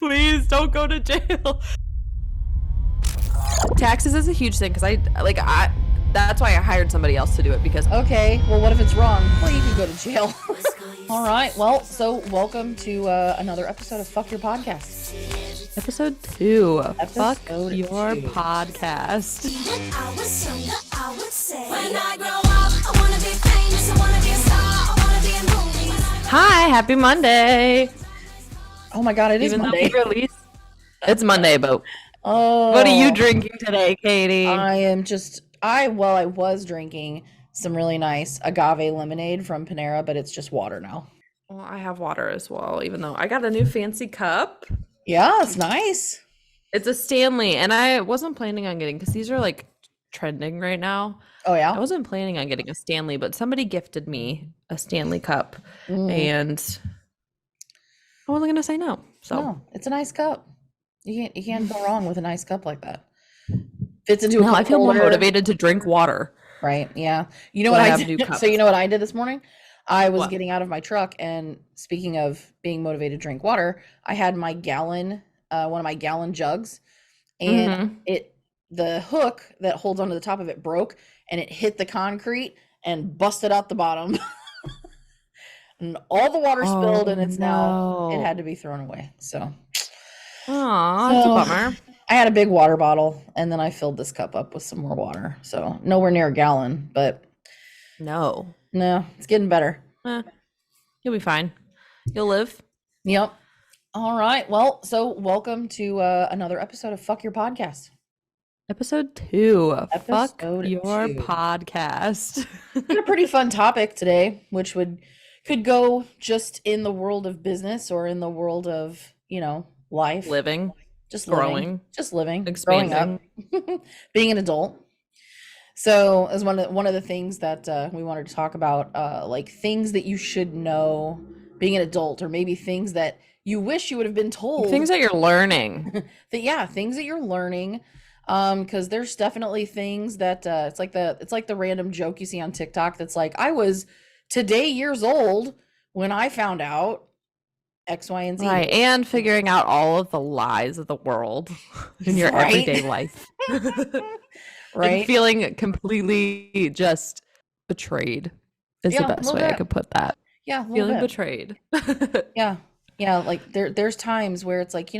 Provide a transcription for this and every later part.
Please don't go to jail. Taxes is a huge thing because I that's why I hired somebody else to do it because okay, well, what if it's wrong? Well, you can go to jail. All right, well, so welcome to another episode of Fuck Your Podcast. Episode 2. Episode Fuck Your 2. Podcast. I was younger, I would say, when I grow up, I want to be famous, I want to be a star, I want to be in movies. Hi, happy Monday. Oh my God, it is Even though Monday. we release, it's Monday, but Oh, what are you drinking today, Katie? I was drinking some really nice agave lemonade from Panera, but it's just water now. Well, I have water as well, even though I got a new fancy cup. Yeah, it's nice. It's a Stanley, and I wasn't planning on getting, because these are like trending right now. Oh, yeah? I wasn't planning on getting a Stanley, but somebody gifted me a Stanley cup, and I wasn't gonna say no. So No, it's a nice cup. You can't go wrong with a nice cup like that. Fits into a no, cup I feel more holder. motivated to drink water. Right, yeah. You know When what I I have new did? cups. So you know what I did this morning? I was What? getting out of my truck, and speaking of being motivated to drink water, I had my gallon, one of my gallon jugs, and the hook that holds onto the top of it broke, and it hit the concrete and busted out the bottom. And all the water spilled, and it's now, it no. had to be thrown away. So Aw, that's a So- bummer. I had a big water bottle, and then I filled this cup up with some more water. So nowhere near a gallon, but No. no, it's getting better. You'll be fine. You'll live. Yep. All right. Well, so welcome to another episode of Fuck Your Podcast. Episode 2. Fuck Episode Your 2. Podcast. Got a pretty fun topic today, which could go just in the world of business or in the world of, life. Living. Just growing, living. Just living. expanding. Growing up. Being an adult. So as one of the things that we wanted to talk about, like things that you should know being an adult, or maybe things that you wish you would have been told. Things that you're learning. Things that you're learning. Because there's definitely things that it's like the random joke you see on TikTok that's like, I was today years old when I found out X, Y, and Z. Right. And figuring out all of the lies of the world in your Right? everyday life. Right? And feeling completely just betrayed is Yeah, the a best little way I bit. could put that. Yeah, a little Feeling bit. betrayed. Yeah. Yeah, like there's times where it's like,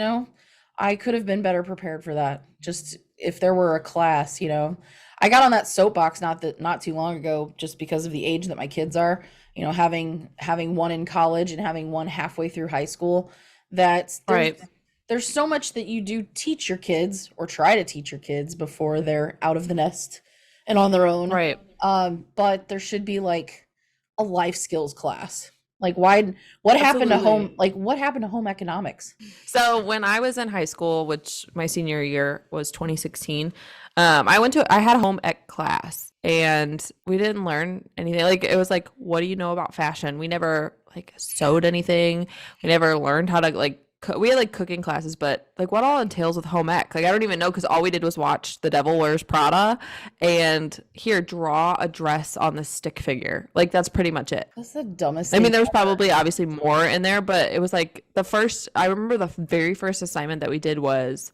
I could have been better prepared for that. Just if there were a class, I got on that soapbox not too long ago, just because of the age that my kids are, having one in college and having one halfway through high school, there's so much that you do teach your kids or try to teach your kids before they're out of the nest and on their own. Right. But there should be like a life skills class. Like what happened to home economics? So when I was in high school, which my senior year was 2016, I had a home ec class, and we didn't learn anything. Like, it was like, what do you know about fashion? We never like sewed anything. We never learned how to like we had like cooking classes, but like what all entails with home ec? Like, I don't even know, because all we did was watch The Devil Wears Prada and draw a dress on the stick figure. Like, that's pretty much it. That's the dumbest I thing. mean, there was probably obviously more in there, but it was like I remember the very first assignment that we did was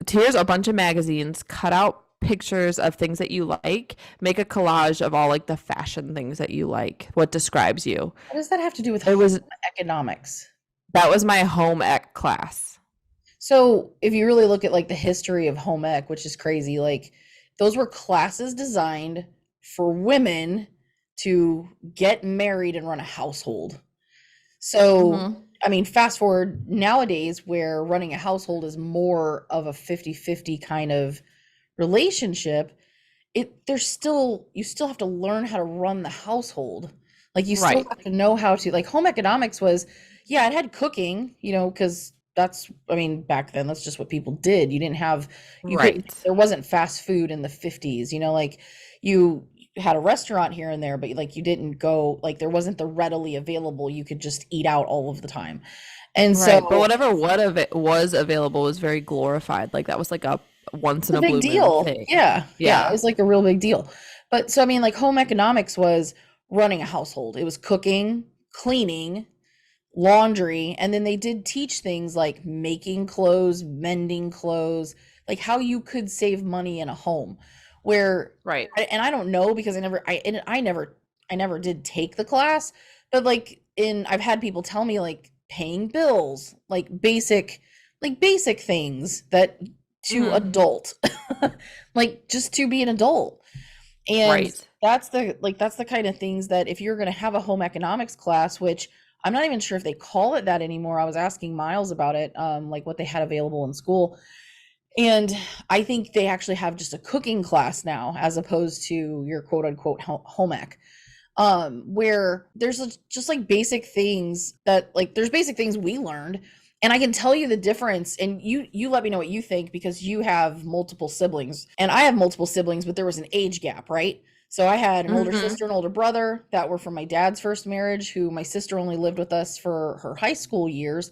here's a bunch of magazines, cut out pictures of things that you like, make a collage of all like the fashion things that you like, what describes you. What does that have to do with It was economics? That was my home ec class. So if you really look at like the history of home ec, which is crazy, like those were classes designed for women to get married and run a household. So, I mean, fast forward nowadays where running a household is more of a 50-50 kind of relationship. You still have to learn how to run the household. Like, you still Right. have to know how to, like, home economics was, yeah, it had cooking, because back then that's just what people did. You didn't have, there wasn't fast food in the 50s, like you had a restaurant here and there, but like you didn't go, like there wasn't the readily available, you could just eat out all of the time. And Right. so, But whatever was available was very glorified. Like, that was like a once in a big blue deal. moon thing. Yeah. Yeah. It was like a real big deal. But so, I mean, like home economics was running a household. It was cooking, cleaning, laundry, and then they did teach things like making clothes, mending clothes, like how you could save money in a home. Where Right. and I don't know because I never did take the class, but I've had people tell me like paying bills, like basic things that to Mhm. adult, like just to be an adult. And Right. that's the kind of things that if you're going to have a home economics class, which I'm not even sure if they call it that anymore. I was asking Miles about it, like what they had available in school. And I think they actually have just a cooking class now as opposed to your quote unquote home ec, where there's just like basic things that like there's basic things we learned, and I can tell you the difference. And you let me know what you think because you have multiple siblings and I have multiple siblings, but there was an age gap, right? So I had an older Mhm. sister and older brother that were from my dad's first marriage, who my sister only lived with us for her high school years.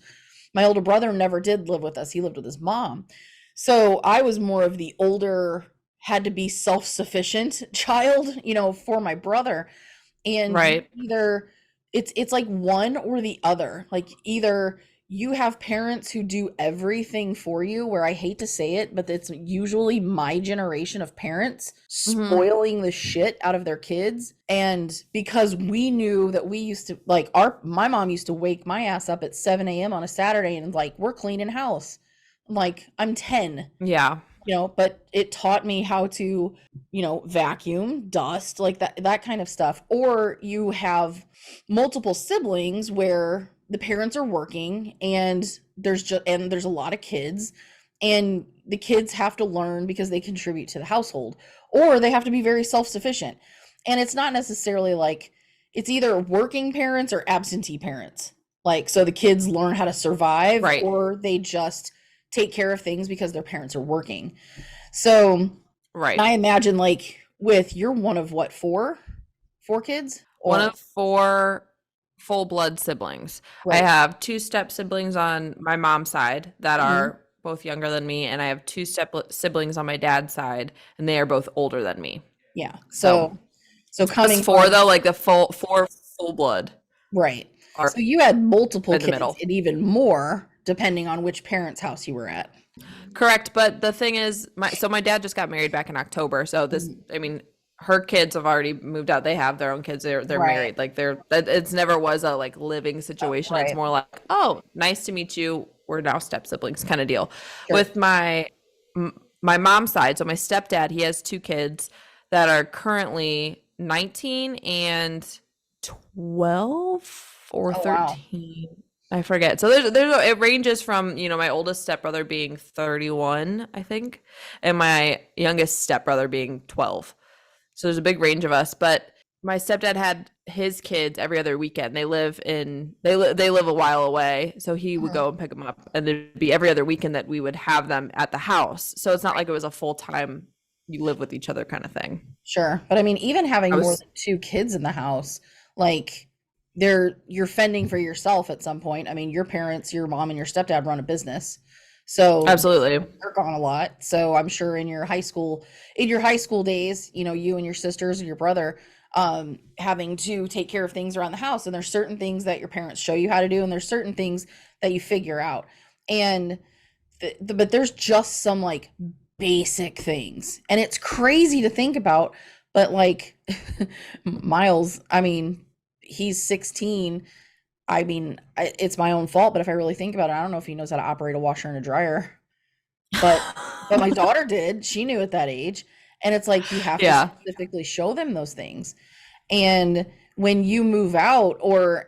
My older brother never did live with us. He lived with his mom. So I was more of the older, had to be self-sufficient child, for my brother. And Right. it's like one or the other. Like either you have parents who do everything for you, where I hate to say it, but it's usually my generation of parents Mhm. spoiling the shit out of their kids. And because we knew that we used to like our my mom used to wake my ass up at 7 a.m. on a Saturday and like, we're cleaning house. I'm like, I'm 10, Yeah. but it taught me how to, vacuum, dust, like that kind of stuff. Or you have multiple siblings where the parents are working and there's a lot of kids, and the kids have to learn because they contribute to the household, or they have to be very self-sufficient. And it's not necessarily like it's either working parents or absentee parents. Like so the kids learn how to survive, Right. or they just take care of things because their parents are working. So Right. I imagine like with you're one of what, four kids One or of four full blood siblings. I right. have two step siblings on my mom's side that Mhm. are both younger than me, and I have two step siblings on my dad's side, and they are both older than me. Yeah. So So just coming four from though, like the full four full blood right. are So you had multiple in the kids middle. and even more depending on which parents' house you were at. Correct, but the thing is, my dad just got married back in October, so this, Mhm. I mean, her kids have already moved out. They have their own kids. They're Right. married. Like it's never was a like living situation. It's Right. more like, oh, nice to meet you. We're now step siblings kind of deal. Sure. With my mom's side, so my stepdad, he has two kids that are currently 19 and 12 or Oh wow. 13. I forget. So it ranges from, my oldest stepbrother being 31, I think, and my youngest stepbrother being 12. So there's a big range of us, but my stepdad had his kids every other weekend. They live a while away, so he would Mhm. go and pick them up, and it'd be every other weekend that we would have them at the house. So it's not like it was a full-time you live with each other kind of thing. Sure. But I mean, even I having more was than two kids in the house, like you're fending for yourself at some point. I mean, your parents, your mom and your stepdad run a business. So absolutely. work on a lot. So I'm sure in your high school days, you and your sisters and your brother having to take care of things around the house. And there's certain things that your parents show you how to do, and there's certain things that you figure out. And but there's just some like basic things. And it's crazy to think about, but like Miles, I mean, he's 16. I mean, it's my own fault, but if I really think about it, I don't know if he knows how to operate a washer and a dryer. But my daughter did. She knew at that age. And it's like you have to Yeah. specifically show them those things. And when you move out,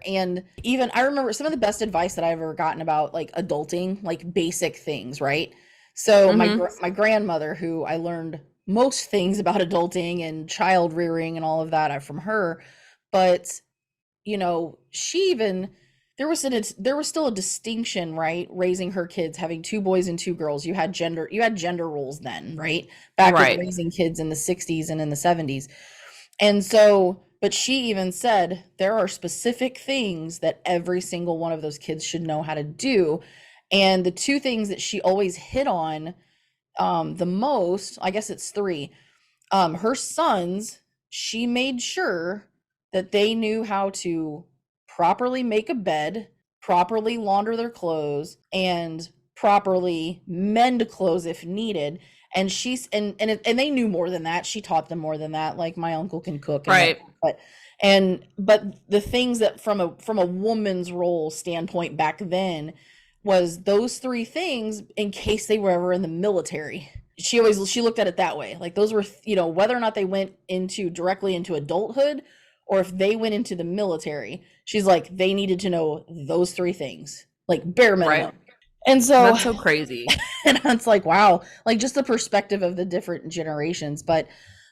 and even I remember some of the best advice that I've ever gotten about like adulting, like basic things, right? So Mhm. my grandmother, who I learned most things about adulting and child rearing and all of that from her, but she even there was still a distinction, right? Raising her kids, having two boys and two girls. You had gender roles then, right? Back with Right. raising kids in the 60s and in the 70s. And so, but she even said there are specific things that every single one of those kids should know how to do. And the two things that she always hit on the most, I guess it's three. Her sons, she made sure that they knew how to properly make a bed, properly launder their clothes and properly mend clothes if needed. And she's and they knew more than that. She taught them more than that. Like my uncle can cook and Right. but the things that from a woman's role standpoint back then was those three things in case they were ever in the military. She looked at it that way. Like those were, whether or not they went into directly into adulthood or if they went into the military, she's like, they needed to know those three things, like bare minimum. Right. And so That's so crazy. and it's like, wow, like just the perspective of the different generations. But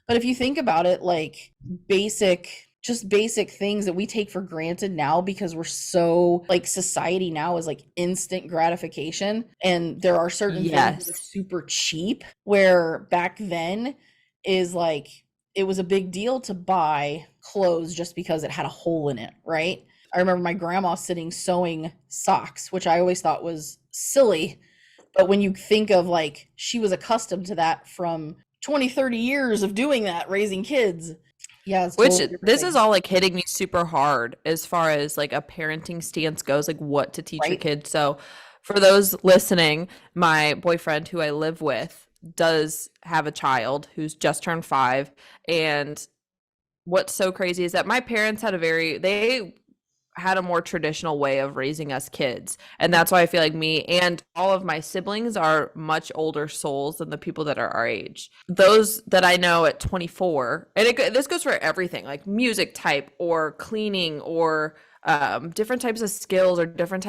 if you think about it, like basic things that we take for granted now because we're so like society now is like instant gratification. And there are certain things that are Yes. super cheap, where back then is like it was a big deal to buy clothes just because it had a hole in it, right? I remember my grandma sewing socks, which I always thought was silly. But when you think of like she was accustomed to that from 20, 30 years of doing that, raising kids. Yeah, it's Which totally different this thing. is all like hitting me super hard as far as like a parenting stance goes, like what to teach your Right. kids. So for those listening, my boyfriend who I live with does have a child who's just turned 5. And what's so crazy is that my parents they had a more traditional way of raising us kids. And that's why I feel like me and all of my siblings are much older souls than the people that are our age. Those that I know at 24, and this goes for everything, like music type or cleaning or different types of skills or different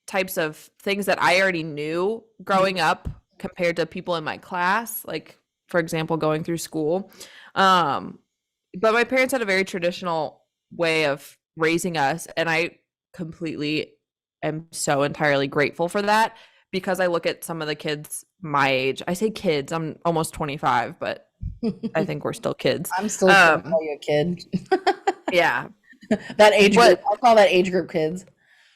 types of things that I already knew growing up compared to people in my class, like for example, going through school. But my parents had a very traditional way of raising us, and I completely am so entirely grateful for that, because I look at some of the kids my age. I say kids, I'm almost 25, but I think we're still kids. I'm still gonna call you a kid. Yeah, That age group. What- I'll call that age group kids.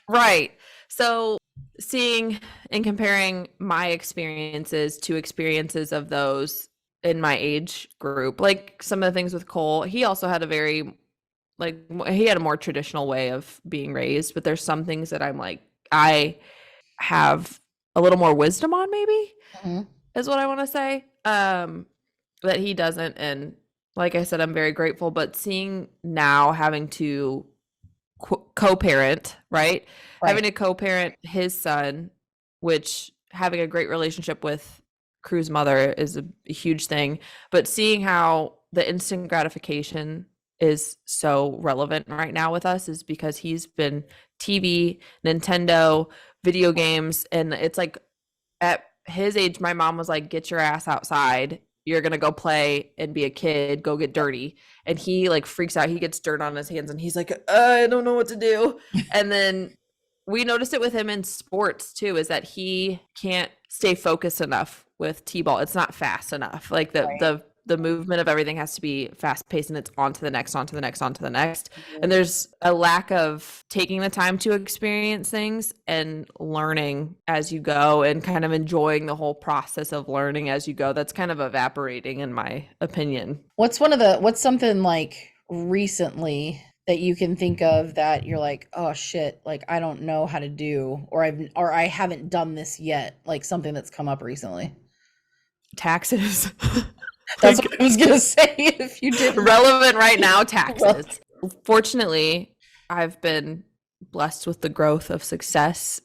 right. So seeing and comparing my experiences to experiences of those in my age group, like some of the things with Cole, he also had he had a more traditional way of being raised, but there's some things that I'm like, I have a little more wisdom on, maybe Mhm. is what I want to say, that he doesn't. And like I said, I'm very grateful, but seeing now having to co-parent, right? Having to co-parent his son, which having a great relationship with Crew's mother is a huge thing, but seeing how the instant gratification is so relevant right now with us is because he's been TV, Nintendo, video games, and it's like at his age, my mom was like, get your ass outside. You're gonna go play and be a kid, go get dirty. And he like freaks out. He gets dirt on his hands and he's like, I don't know what to do. And then we noticed it with him in sports too, is that he can't stay focused enough with T-ball. It's not fast enough. Like the movement of everything has to be fast paced, and it's on to the next, on to the next, on to the next. And there's a lack of taking the time to experience things and learning as you go and kind of enjoying the whole process of learning as you go. That's kind of evaporating in my opinion. What's something like recently that you can think of that you're like, oh shit, like I don't know how to do, or I haven't done this yet, like something that's come up recently? Taxes. That's what I was gonna say. If you did Relevant right now, taxes. Fortunately, I've been blessed with the growth and success,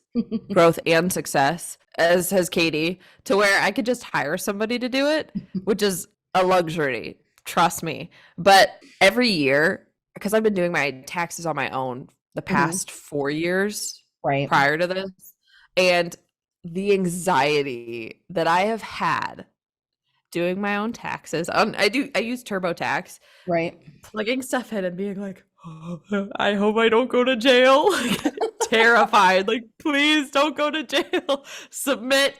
as has Katie, to where I could just hire somebody to do it, which is a luxury, trust me. But every year, because I've been doing my taxes on my own the past 4 years right. prior to this, and the anxiety that I have had doing my own taxes. I use TurboTax, Right. plugging stuff in and being like, oh, I hope I don't go to jail. Like, terrified, like, please don't go to jail. Submit,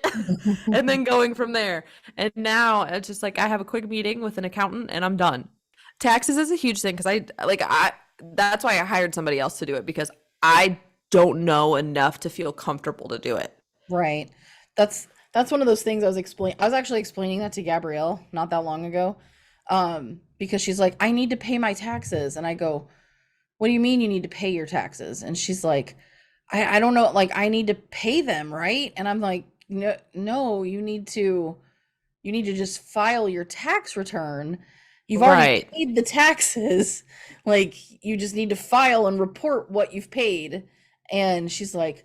and then going from there. And now it's just like I have a quick meeting with an accountant and I'm done. Taxes is a huge thing because that's why I hired somebody else to do it, because I don't know enough to feel comfortable to do it. Right. That's one of those things I was actually explaining that to Gabrielle not that long ago. Because she's like, I need to pay my taxes. And I go, what do you mean you need to pay your taxes? And she's like, I don't know, like I need to pay them, right? And I'm like, no, no, you need to just file your tax return. You've already Right. paid the taxes. Like you just need to file and report what you've paid. And she's like,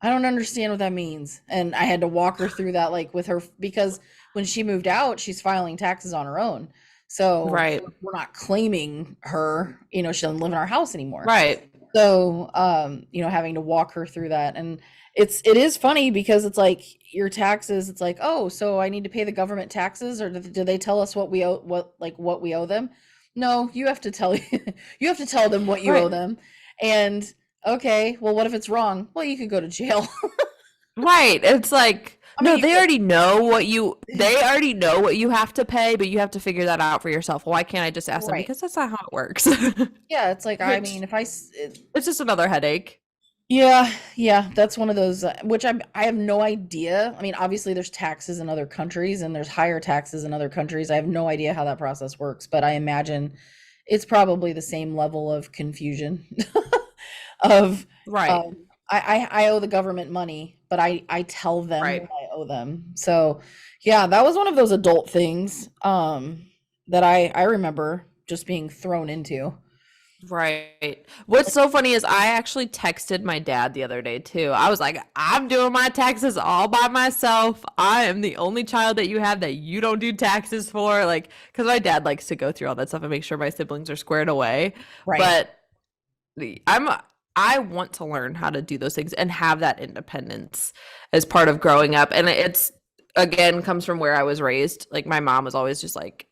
I don't understand what that means. And I had to walk her through that, like with her, because when she moved out, she's filing taxes on her own. So Right. we're not claiming her, she doesn't live in our house anymore. Right. So, having to walk her through that. And it is funny because it's like your taxes, it's like, oh, so I need to pay the government taxes, or do they tell us what we owe, what we owe them? No, you have to tell you have to tell them what you owe Right. them. And okay, well, what if it's wrong? Well, you could go to jail. Right. It's like, I mean, no, you they could, already know what you have to pay, but you have to figure that out for yourself. Why can't I just ask them? right. Because that's not how it works. Yeah, it's like, I Which mean, it's just another headache. yeah, yeah, that's one of those, which I have no idea. I mean, obviously there's taxes in other countries and there's higher taxes in other countries. I have no idea how that process works, but I imagine it's probably the same level of confusion of, Right. I owe the government money, but I tell them Right. what I owe them. So yeah, that was one of those adult things, that I remember just being thrown into. Right. What's so funny is I actually texted my dad the other day too. I was like, I'm doing my taxes all by myself. I am the only child that you have that you don't do taxes for. Like, because my dad likes to go through all that stuff and make sure my siblings are squared away. Right. But I'm I want to learn how to do those things and have that independence as part of growing up. And it's again comes from where I was raised. Like my mom was always just like,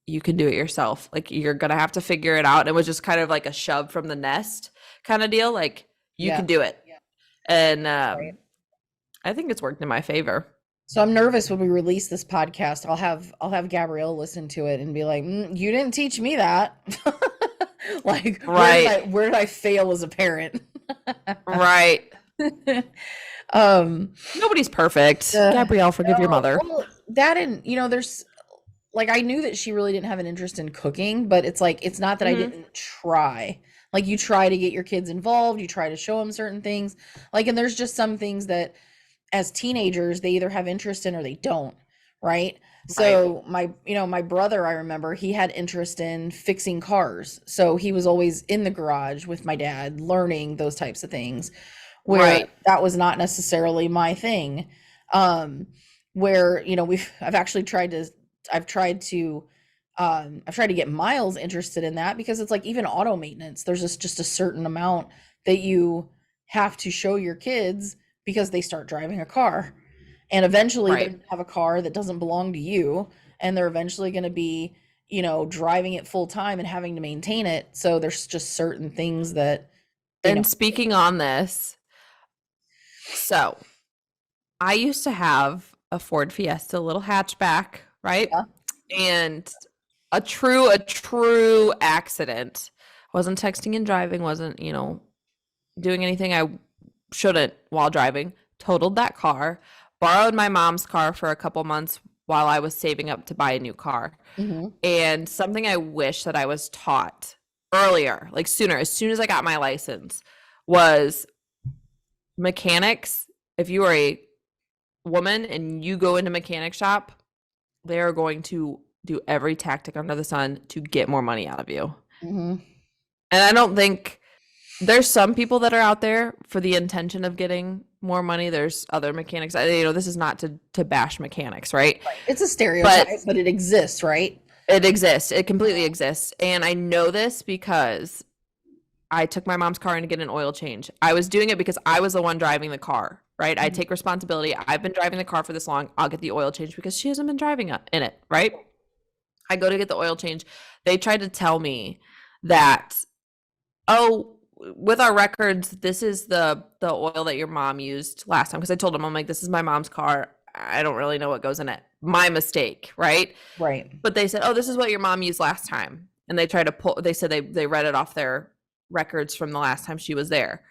you can do it yourself. Like you're gonna have to figure it out. And it was just kind of like a shove from the nest kind of deal. Like you Yeah. can do it. And Right. I think it's worked in my favor. So I'm nervous when we release this podcast. I'll have Gabrielle listen to it and be like, "You didn't teach me that." Like, Right. where did I fail as a parent? Right. um, Nobody's perfect. uh, Gabrielle, forgive your no, mother. well, that and there's like I knew that she really didn't have an interest in cooking, but it's like it's not that I Mhm. didn't try. Like you try to get your kids involved, you try to show them certain things. Like, and there's just some things that as teenagers they either have interest in or they don't, right? Right. So my brother, I remember he had interest in fixing cars. So he was always in the garage with my dad learning those types of things where Right. that was not necessarily my thing. Where, I've tried to get Miles interested in that because it's like even auto maintenance, there's just a certain amount that you have to show your kids because they start driving a car. And eventually they're Right. gonna have a car that doesn't belong to you, and they're eventually going to be, driving it full time and having to maintain it. So there's just certain things that, And speaking on this, so I used to have a Ford Fiesta, little hatchback, right? yeah, And a true accident. Wasn't texting and driving, wasn't, doing anything I shouldn't while driving. Totaled that car, borrowed my mom's car for a couple months while I was saving up to buy a new car. mhm, And something I wish that I was taught earlier, like sooner, as soon as I got my license, was mechanics. If you are a woman and you go into mechanic shop, they are going to do every tactic under the sun to get more money out of you. mhm. And I don't think there's some people that are out there for the intention of getting more money. There's other mechanics. This is not to bash mechanics, right? It's a stereotype, But but it exists, right? it exists. It completely exists. And I know this because I took my mom's car in to get an oil change. I was doing it because I was the one driving the car, right? I Mhm. take responsibility. I've been driving the car for this long. I'll get the oil change because she hasn't been driving in it, right? I go to get the oil change. They tried to tell me that, oh, with our records, this is the oil that your mom used last time. Because I told them, I'm like, this is my mom's car. I don't really know what goes in it. My mistake, right? Right. But they said, oh, this is what your mom used last time. And they tried to pull, they said they read it off their records from the last time she was there.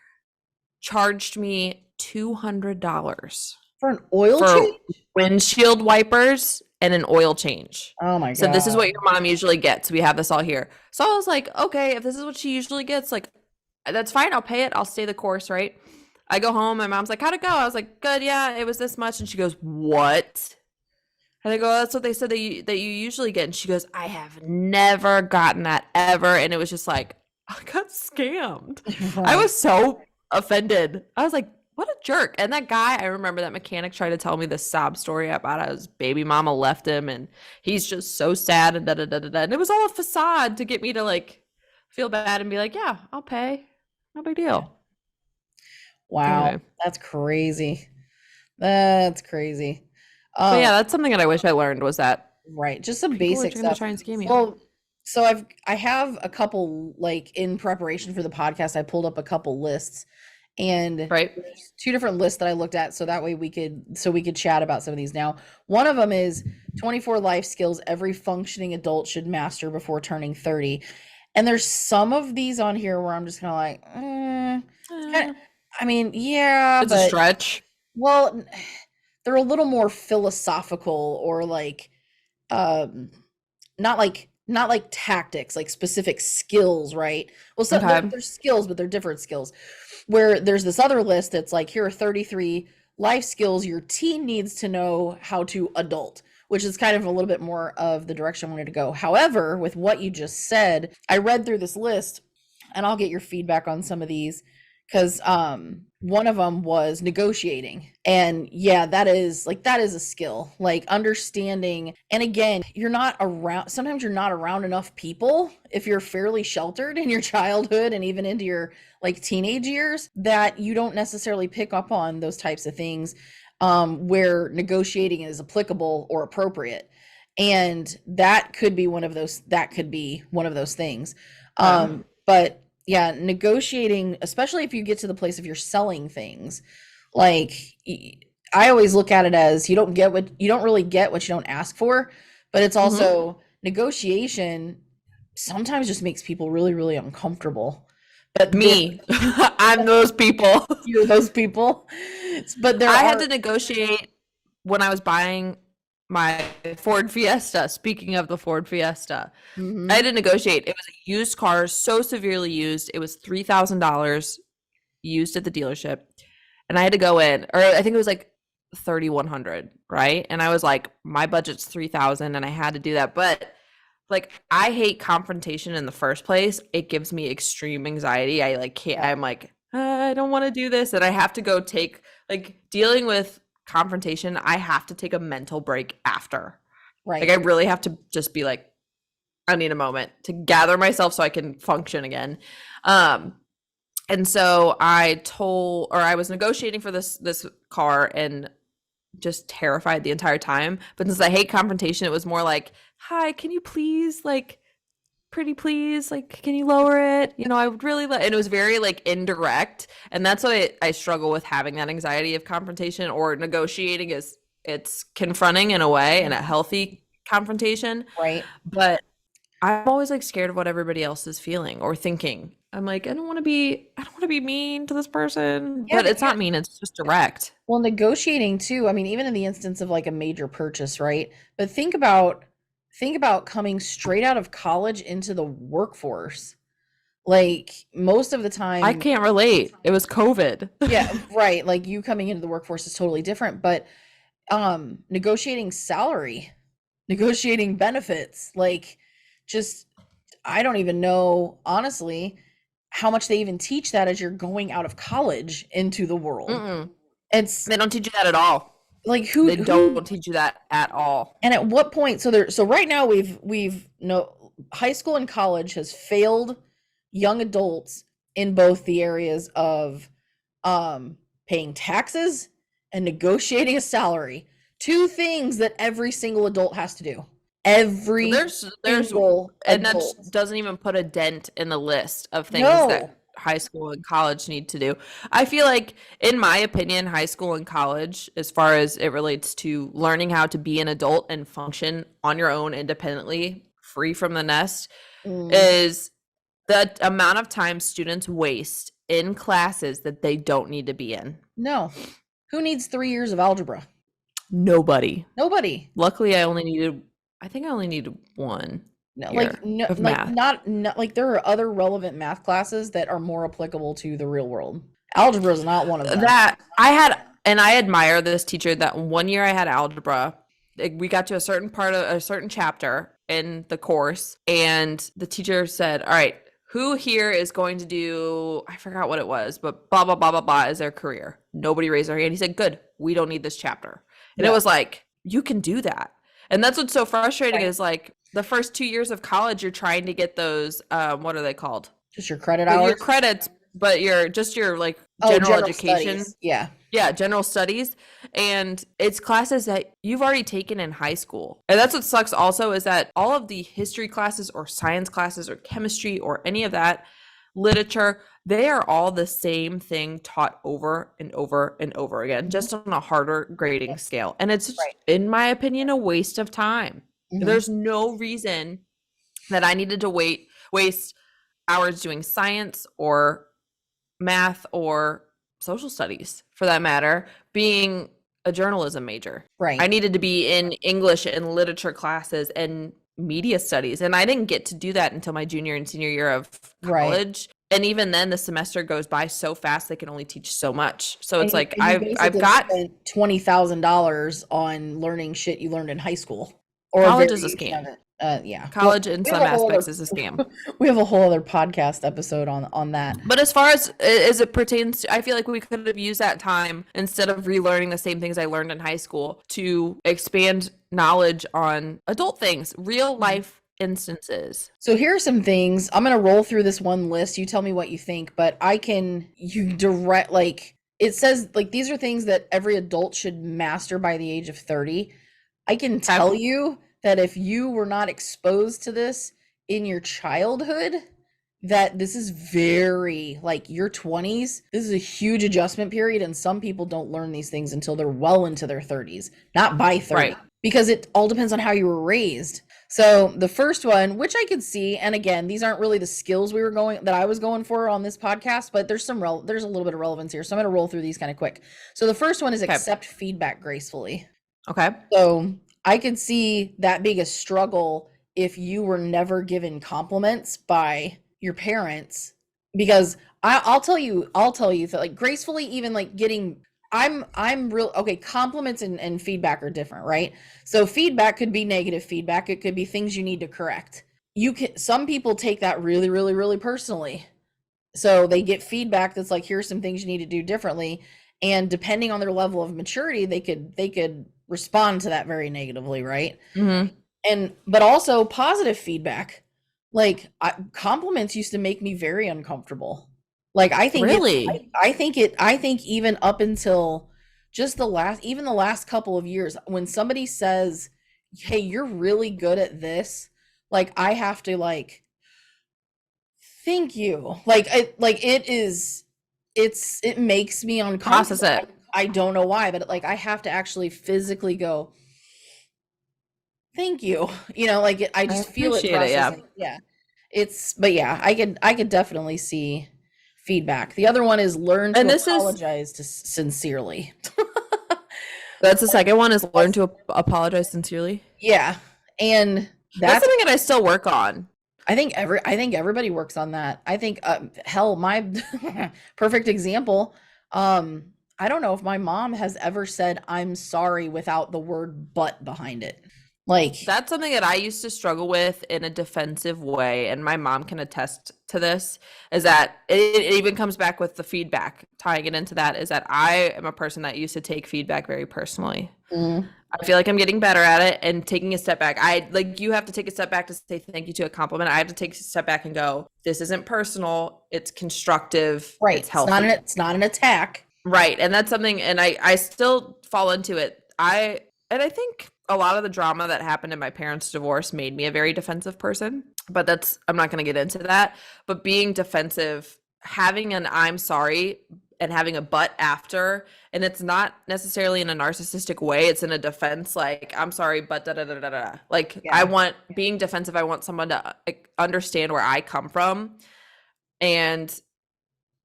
Charged me $200 For an oil for change? windshield wipers and an oil change. Oh my So this is God. what your mom usually gets. We have this all here. So I was like, okay, if this is what she usually gets, like, that's fine. I'll pay it. I'll stay the course, right? I go home, my mom's like, how'd it go? I was like, good, yeah, it was this much. And she goes, what? And I go, that's what they said that you usually get. And she goes, I have never gotten that ever. And it was just like, I got scammed. I Right. was so offended. I was like, what a jerk. And that guy, I remember that mechanic tried to tell me this sob story about how his baby mama left him and he's just so sad and da da da da da. And it was all a facade to get me to like feel bad and be like, yeah, I'll pay. No big deal. Wow. Anyway. That's crazy. That's crazy. But yeah, that's something that I wish I learned was that Right. Just some people are basic trying to stuff. try and scam you. Well, so I have a couple, like, in preparation for the podcast, I pulled up a couple lists, and Right. there's two different lists that I looked at, so that way we could chat about some of these now. One of them is 24 life skills every functioning adult should master before turning 30. And there's some of these on here where I'm just kind of like, I mean, yeah, It's a but stretch. well, they're a little more philosophical, or like not like tactics, like specific skills, right? Well, so Okay. there's skills, but they're different skills. Where there's this other list that's like, here are 33 life skills your teen needs to know how to adult, which is kind of a little bit more of the direction I wanted to go. However, with what you just said, I read through this list, and I'll get your feedback on some of these, because one of them was negotiating. And yeah, that is a skill, like understanding. And again, sometimes you're not around enough people, if you're fairly sheltered in your childhood and even into your like teenage years, that you don't necessarily pick up on those types of things, where negotiating is applicable or appropriate. And that could be one of those things. But yeah, negotiating, especially if you get to the place of you're selling things, like, I always look at it as you don't really get what you don't ask for, but it's also negotiation sometimes just makes people really, really uncomfortable. But Me. I'm those people. you're those people. But I had to negotiate when I was buying my Ford Fiesta. Speaking of the Ford Fiesta, I had to negotiate. It was a used car, so severely used. It was $3,000 used at the dealership, and I had to go in, or I think it was like 3,100, right? And I was like, my budget's 3,000, and I had to do that. But like, I hate confrontation in the first place. It gives me extreme anxiety. I like can't. I'm like, I don't want to do this, and I have to go take like dealing with confrontation. I have to take a mental break after. right. Like, I really have to just be like, I need a moment to gather myself so I can function again. And so I was negotiating for this car and just terrified the entire time. But since I hate confrontation, it was more like, hi, can you please, like, pretty please, like, can you lower it? You know, I would really and it was very like indirect. And that's what I struggle with, having that anxiety of confrontation or negotiating, is it's confronting in a way, and a healthy confrontation. Right. But I'm always like scared of what everybody else is feeling or thinking. I'm like, I don't want to be mean to this person. Yeah, But it's not mean, it's just direct. Well, negotiating too, I mean, even in the instance of like a major purchase, right? But think about coming straight out of college into the workforce. Like, most of the time, I can't relate. It was COVID. yeah, right. Like, you coming into the workforce is totally different, but negotiating salary, negotiating benefits, like, just, I don't even know, honestly, how much they even teach that as you're going out of college into the world. Mm-mm. It's They don't teach you that at all. like, They don't teach you that at all. and at what point, so right now we've no, high school and college has failed young adults in both the areas of paying taxes and negotiating a salary. Two things that every single adult has to do. Every There's single and that adult. doesn't even put a dent in the list of things No. that high school and college need to do. I feel like, in my opinion, high school and college, as far as it relates to learning how to be an adult and function on your own independently, free from the nest, is the amount of time students waste in classes that they don't need to be in. No. Who needs 3 years of algebra? Nobody. Nobody. Luckily, I only needed one. No, year no, of like math. not like, there are other relevant math classes that are more applicable to the real world. Algebra is not one of them. That I had, and I admire this teacher that one year I had algebra. We got to a certain part of a certain chapter in the course, and the teacher said, all right, who here is going to do, I forgot what it was, but blah, blah, blah, blah, blah is their career. Nobody raised their hand. He said, good, we don't need this chapter. And it Yeah. was like, you can do that. And that's what's so frustrating Right. is like the first 2 years of college, you're trying to get those, what are they called? Just your credit But hours. your credits, but your like Oh, general education. studies. Yeah. Yeah, general studies. And it's classes that you've already taken in high school. And that's what sucks also is that all of the history classes or science classes or chemistry or any of that, literature, they are all the same thing taught over and over and over again, just on a harder grading scale. And it's, Right. in my opinion, a waste of time. Mhm. There's no reason that I needed to waste hours doing science or math or social studies for that matter, being a journalism major. Right. I needed to be in English and literature classes and media studies. And I didn't get to do that until my junior and senior year of Right. college. And even then the semester goes by so fast they can only teach so much. So it's And like you I've basically got spent $20,000 on learning shit you learned in high school. Or College is a variation of scam. it. Yeah. College in we have some a whole aspects other- is a scam. We have a whole other podcast episode on that. But as far as it pertains to, I feel like we could have used that time instead of relearning the same things I learned in high school to expand knowledge on adult things, real life instances. So here are some things. I'm going to roll through this one list. You tell me what you think, but it says like these are things that every adult should master by the age of 30. I can tell you that if you were not exposed to this in your childhood, that this is very like your 20s. This is a huge adjustment period, and some people don't learn these things until they're well into their 30s, not by 30, Right. because it all depends on how you were raised. So the first one, which I could see, and again, these aren't really the skills that I was going for on this podcast, but there's a little bit of relevance here. So I'm going to roll through these kind of quick. So the first one is accept feedback gracefully. Okay. So I could see that being a struggle if you were never given compliments by your parents, because I'll tell you that like gracefully, even like getting, I'm real, okay, compliments and feedback are different, right? So feedback could be negative feedback. It could be things you need to correct. Some people take that really, really, really personally. So they get feedback that's like, here's some things you need to do differently. And depending on their level of maturity, they could respond to that very negatively, right? Mm-hmm. But also positive feedback, like compliments used to make me very uncomfortable. Like I think Really? I think even up until just the last couple of years, when somebody says, hey, you're really good at this, like I have to like, thank you. It makes me uncomfortable. Process it. I don't know why, but like I have to actually physically go, thank you. I just feel it appreciate it, yeah. processing. Yeah. I could definitely see feedback. The other one is learn to apologize sincerely. That's the second one is learn to apologize sincerely. Yeah. And That's something that I still work on. I think everybody works on that. I think hell, my perfect example, I don't know if my mom has ever said I'm sorry without the word but behind it. Like That's something that I used to struggle with in a defensive way, and my mom can attest to this, is that it even comes back with the feedback, tying it into that, is that I am a person that used to take feedback very personally. I feel like I'm getting better at it and taking a step back. You have to take a step back to say thank you to a compliment. I have to take a step back and go, this isn't personal, it's constructive, right. it's healthy. It's not an attack. Right. And that's something, and I still fall into it. I think a lot of the drama that happened in my parents' divorce made me a very defensive person, but I'm not going to get into that. But being defensive, having an I'm sorry and having a but after, and it's not necessarily in a narcissistic way, it's in a defense, like, I'm sorry, but da da da da da. Like, yeah. Being defensive, I want someone to understand where I come from. And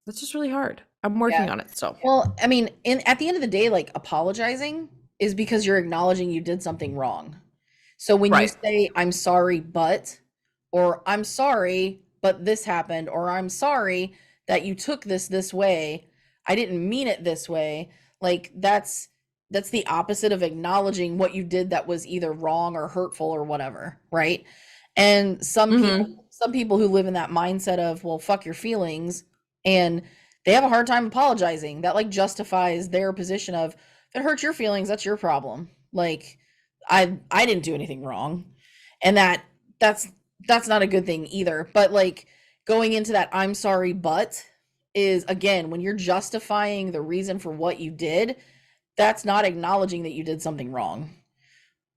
that's just really hard. I'm working on it still. Well, I mean, at the end of the day, like apologizing is because you're acknowledging you did something wrong. So when you say I'm sorry, but, or I'm sorry, but this happened, or I'm sorry that you took this way, I didn't mean it this way. Like that's the opposite of acknowledging what you did that was either wrong or hurtful or whatever, right? And Mm-hmm. some people who live in that mindset of, well, fuck your feelings, and they have a hard time apologizing. That like justifies their position of, if it hurts your feelings, that's your problem. Like I didn't do anything wrong. And that's that's not a good thing either. But like going into that I'm sorry but is, again, when you're justifying the reason for what you did, that's not acknowledging that you did something wrong.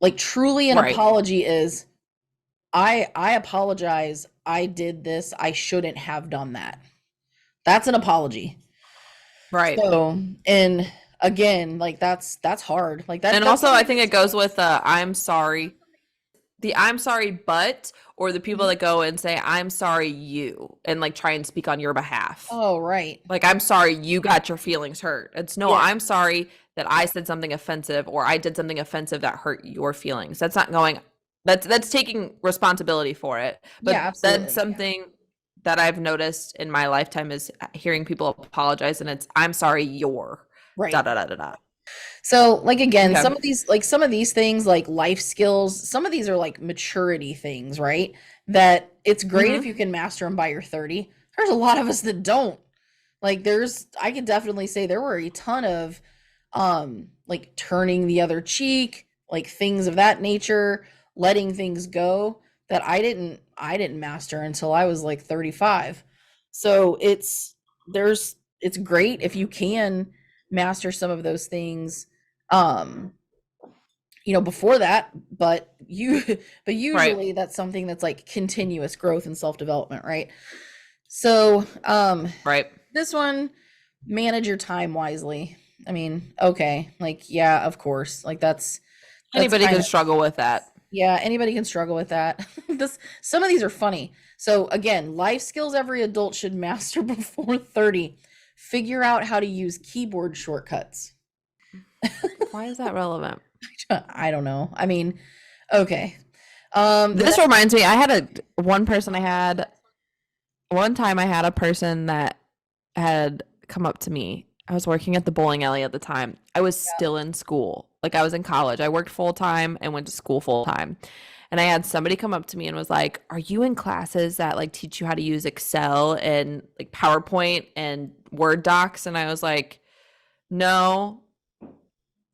Like truly an Right. apology is, I apologize. I did this. I shouldn't have done that. That's an apology. Right. So, and again, like that's hard. Like And that's also, I something think it that's goes with I'm sorry. The I'm sorry, but, or the people Mhm. that go and say, I'm sorry, you, and like try and speak on your behalf. Oh, right. Like, I'm sorry you got your feelings hurt. It's no, Yeah. I'm sorry that I said something offensive or I did something offensive that hurt your feelings. That's not going, that's taking responsibility for it. Yeah, But that's absolutely. something that I've noticed in my lifetime is hearing people apologize and it's, I'm sorry, you're da Right. da da da da. So, like again, Okay. some of these things like life skills, some of these are like maturity things, right? That it's great if Mm-hmm. you can master them by your 30. There's a lot of us that don't. Like I could definitely say there were a ton of like turning the other cheek, like things of that nature, letting things go that I didn't master until I was like 35. So it's great if you can master some of those things um before that, but you but Right. usually that's something that's like continuous growth and self-development, right? So Right. this one, manage your time wisely. I mean, okay, like yeah, of course. Like that's Anybody kind can of, struggle with that. yeah, anybody can struggle with that. This Some of these are funny. So again, life skills every adult should master before 30. Figure out how to use keyboard shortcuts. Why is that relevant? I don't know. I mean, okay. The This next reminds me, I had one person I had one time I had a person that had come up to me. I was working at the bowling alley at the time. I was still in school. Like I was in college. I worked full time and went to school full time. And I had somebody come up to me and was like, "Are you in classes that like teach you how to use Excel and like PowerPoint and Word docs?" And I was like, "No."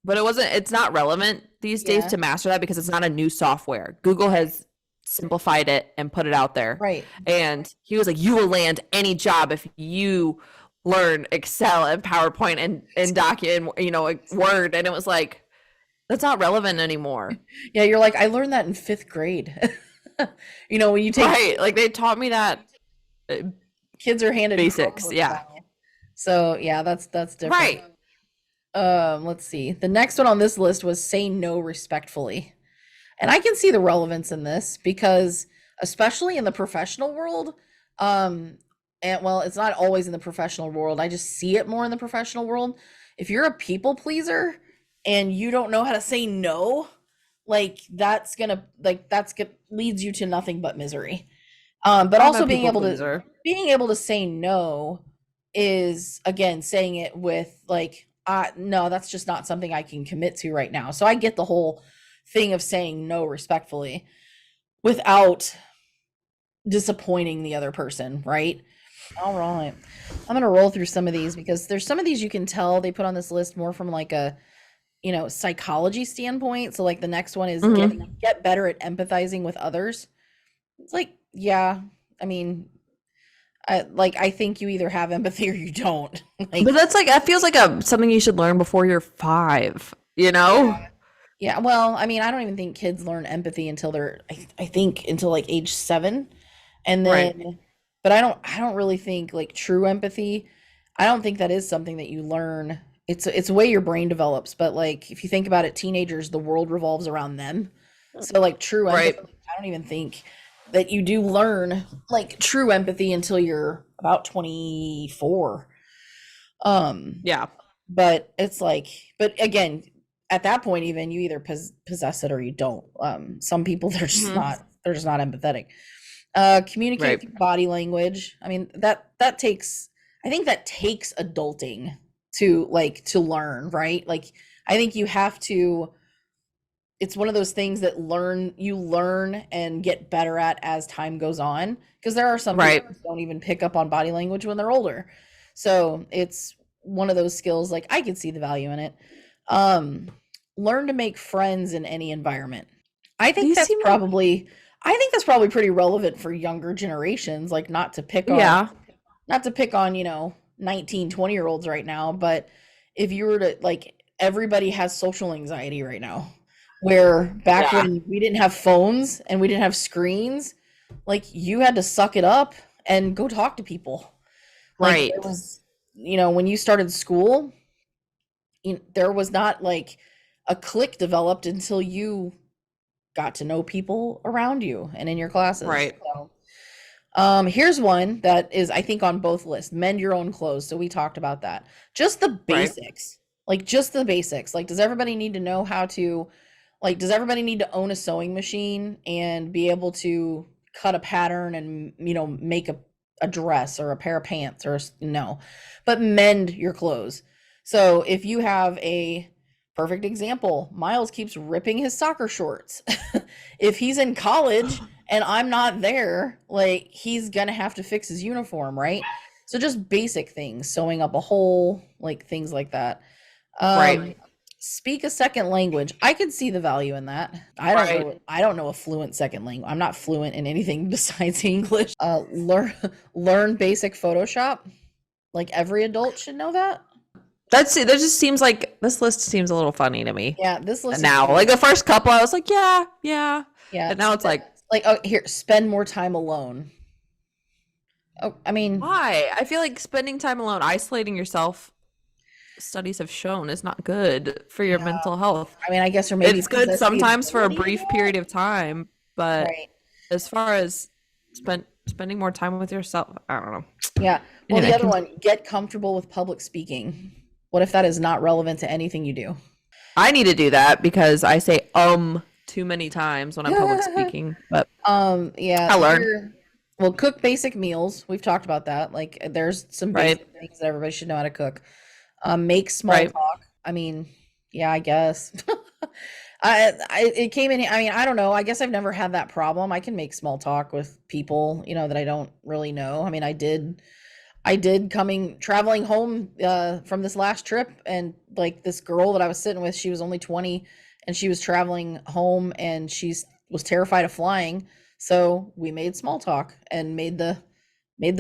But it's not relevant these days Yeah, to master that because it's not a new software. Google has simplified it and put it out there. right. And he was like, you will land any job if you learn Excel and PowerPoint and document, like Word. And it was like, that's not relevant anymore. Yeah, you're like, I learned that in 5th grade. When you take Right. Like they taught me that kids are handed basics. Chromebooks Yeah. now. So yeah, that's different. Right. Let's see. The next one on this list was say no respectfully. And I can see the relevance in this because especially in the professional world, and well, it's not always in the professional world. I just see it more in the professional world. If you're a people pleaser and you don't know how to say no, like that's gonna leads you to nothing but misery. But I'm a also people pleaser. being able to say no is, again, saying it with like, no, that's just not something I can commit to right now. So I get the whole thing of saying no respectfully without disappointing the other person, right? All right. I'm gonna roll through some of these because there's some of these you can tell they put on this list more from like a psychology standpoint. So like the next one is Hmm. get better at empathizing with others. It's like, yeah, I mean, I think you either have empathy or you don't. Like, But that's like, that feels like something you should learn before you're 5, you know? yeah, well, I mean, I don't even think kids learn empathy until they're, I think until like age 7. And Right. then, but I don't really think like true empathy. I don't think that is something that you learn. It's a way your brain develops. But like, if you think about it, teenagers, the world revolves around them. So like true empathy, Right. I don't even think that you do learn like true empathy until you're about 24. Um, Yeah. but it's like, but again, at that point, even you either possess it or you don't. Some people Hmm. they're just not empathetic. Communicate Right. through body language. I mean, that takes, I think that takes adulting to learn, right? Like I think you have to, it's one of those things that you learn and get better at as time goes on, because there are some people Right. who don't even pick up on body language when they're older. So it's one of those skills, like I could see the value in it. Um Learn to make friends in any environment. I think These that's seem like, probably I think that's probably pretty relevant for younger generations, like yeah, not to pick on, 19, 20-year olds right now, but if you were to, like, everybody has social anxiety right now. Where back yeah, when we didn't have phones and we didn't have screens, like you had to suck it up and go talk to people. Like there right, was, when you started school, there was not like a clique developed until you got to know people around you and in your classes. right, So, here's one that is, I think, on both lists. Mend your own clothes. So we talked about that. Just the right. basics. Like just the basics. Like, does everybody need to know how to, like, does everybody need to own a sewing machine and be able to cut a pattern and, make a dress or a pair of pants or no, but mend your clothes. So if you have a perfect example, Miles keeps ripping his soccer shorts. If he's in college and I'm not there, like he's gonna have to fix his uniform, right? So just basic things, sewing up a hole, like things like that. Right. Um, speak a second language. I could see the value in that. Right. I don't know a fluent second language. I'm not fluent in anything besides English. Learn basic Photoshop. Like every adult should know that. That's it. That just seems like this list seems a little funny to me Yeah, this list is now. funny. Like the first couple, I was like, yeah, yeah. Yeah, And now it's like, oh, here, spend more time alone. Oh, I mean, why? I feel like spending time alone, isolating yourself, studies have shown is not good for your yeah. mental health. I mean, I guess, or maybe It's good possess the sometimes for a ability to brief do period of time, it. but Right. as far as spending more time with yourself, I don't know. Yeah. Well, Anyway, the other one, get comfortable with public speaking. What if that is not relevant to anything you do? I need to do that because I say too many times when I'm public speaking, but Yeah, I learn. well, cook basic meals. We've talked about that. Like, there's some Right. basic things that everybody should know how to cook. Make small Right. talk. I mean, yeah, I guess. It came in. I mean, I don't know. I guess I've never had that problem. I can make small talk with people, that I don't really know. I mean, I did traveling home from this last trip, and like this girl that I was sitting with, she was only 20 and she was traveling home and was terrified of flying. So we made small talk and made the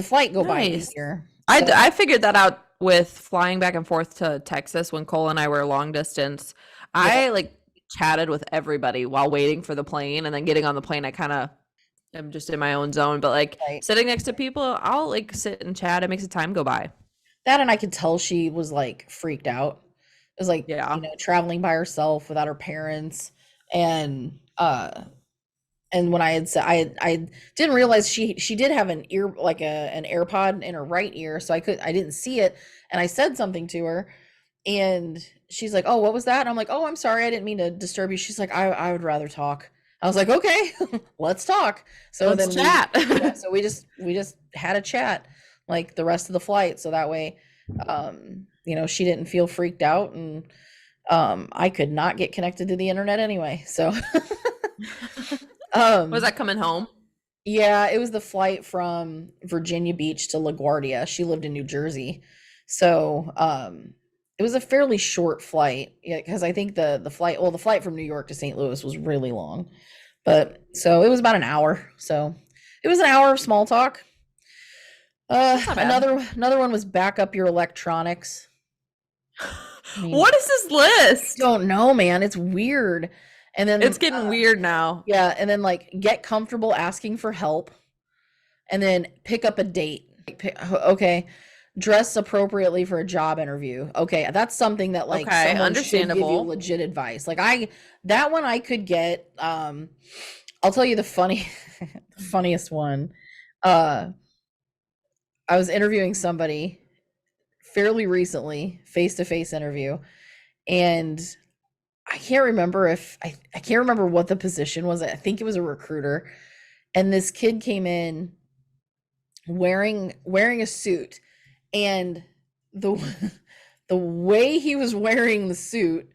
flight go by Nice. easier. I figured that out with flying back and forth to Texas when Cole and I were long distance. Yeah, I like chatted with everybody while waiting for the plane, and then getting on the plane, I kind of am just in my own zone. But like right. sitting next to people, I'll like sit and chat. It makes the time go by. That, and I could tell she was like freaked out. It was like, Yeah. traveling by herself without her parents, and when I had said, I didn't realize she did have an ear, like an AirPod in her right ear, so I didn't see it, and I said something to her, and she's like, "Oh, what was that?" And I'm like, "Oh, I'm sorry, I didn't mean to disturb you." She's like, "I would rather talk." I was like, "Okay, let's talk." So Let's then chat. so we just had a chat like the rest of the flight, so that way, she didn't feel freaked out, and I could not get connected to the internet anyway. So, Was that coming home? yeah, it was the flight from Virginia Beach to LaGuardia. She lived in New Jersey. So, it was a fairly short flight. Yeah, because I think the flight from New York to St. Louis was really long. But so it was about an hour. So it was an hour of small talk. That's not bad. Another one was back up your electronics. I mean, What is this list? don't know, man. It's weird. And then It's getting weird now. yeah, and then like get comfortable asking for help, and then pick up a date. Like, okay, dress appropriately for a job interview. Okay, that's something that like Okay, someone should give you understandable. legit advice. Like that one I could get. I'll tell you the funniest one. I was interviewing somebody fairly recently, face-to-face interview, and I can't remember I can't remember what the position was. I think it was a recruiter. And this kid came in wearing a suit, and the the way he was wearing the suit,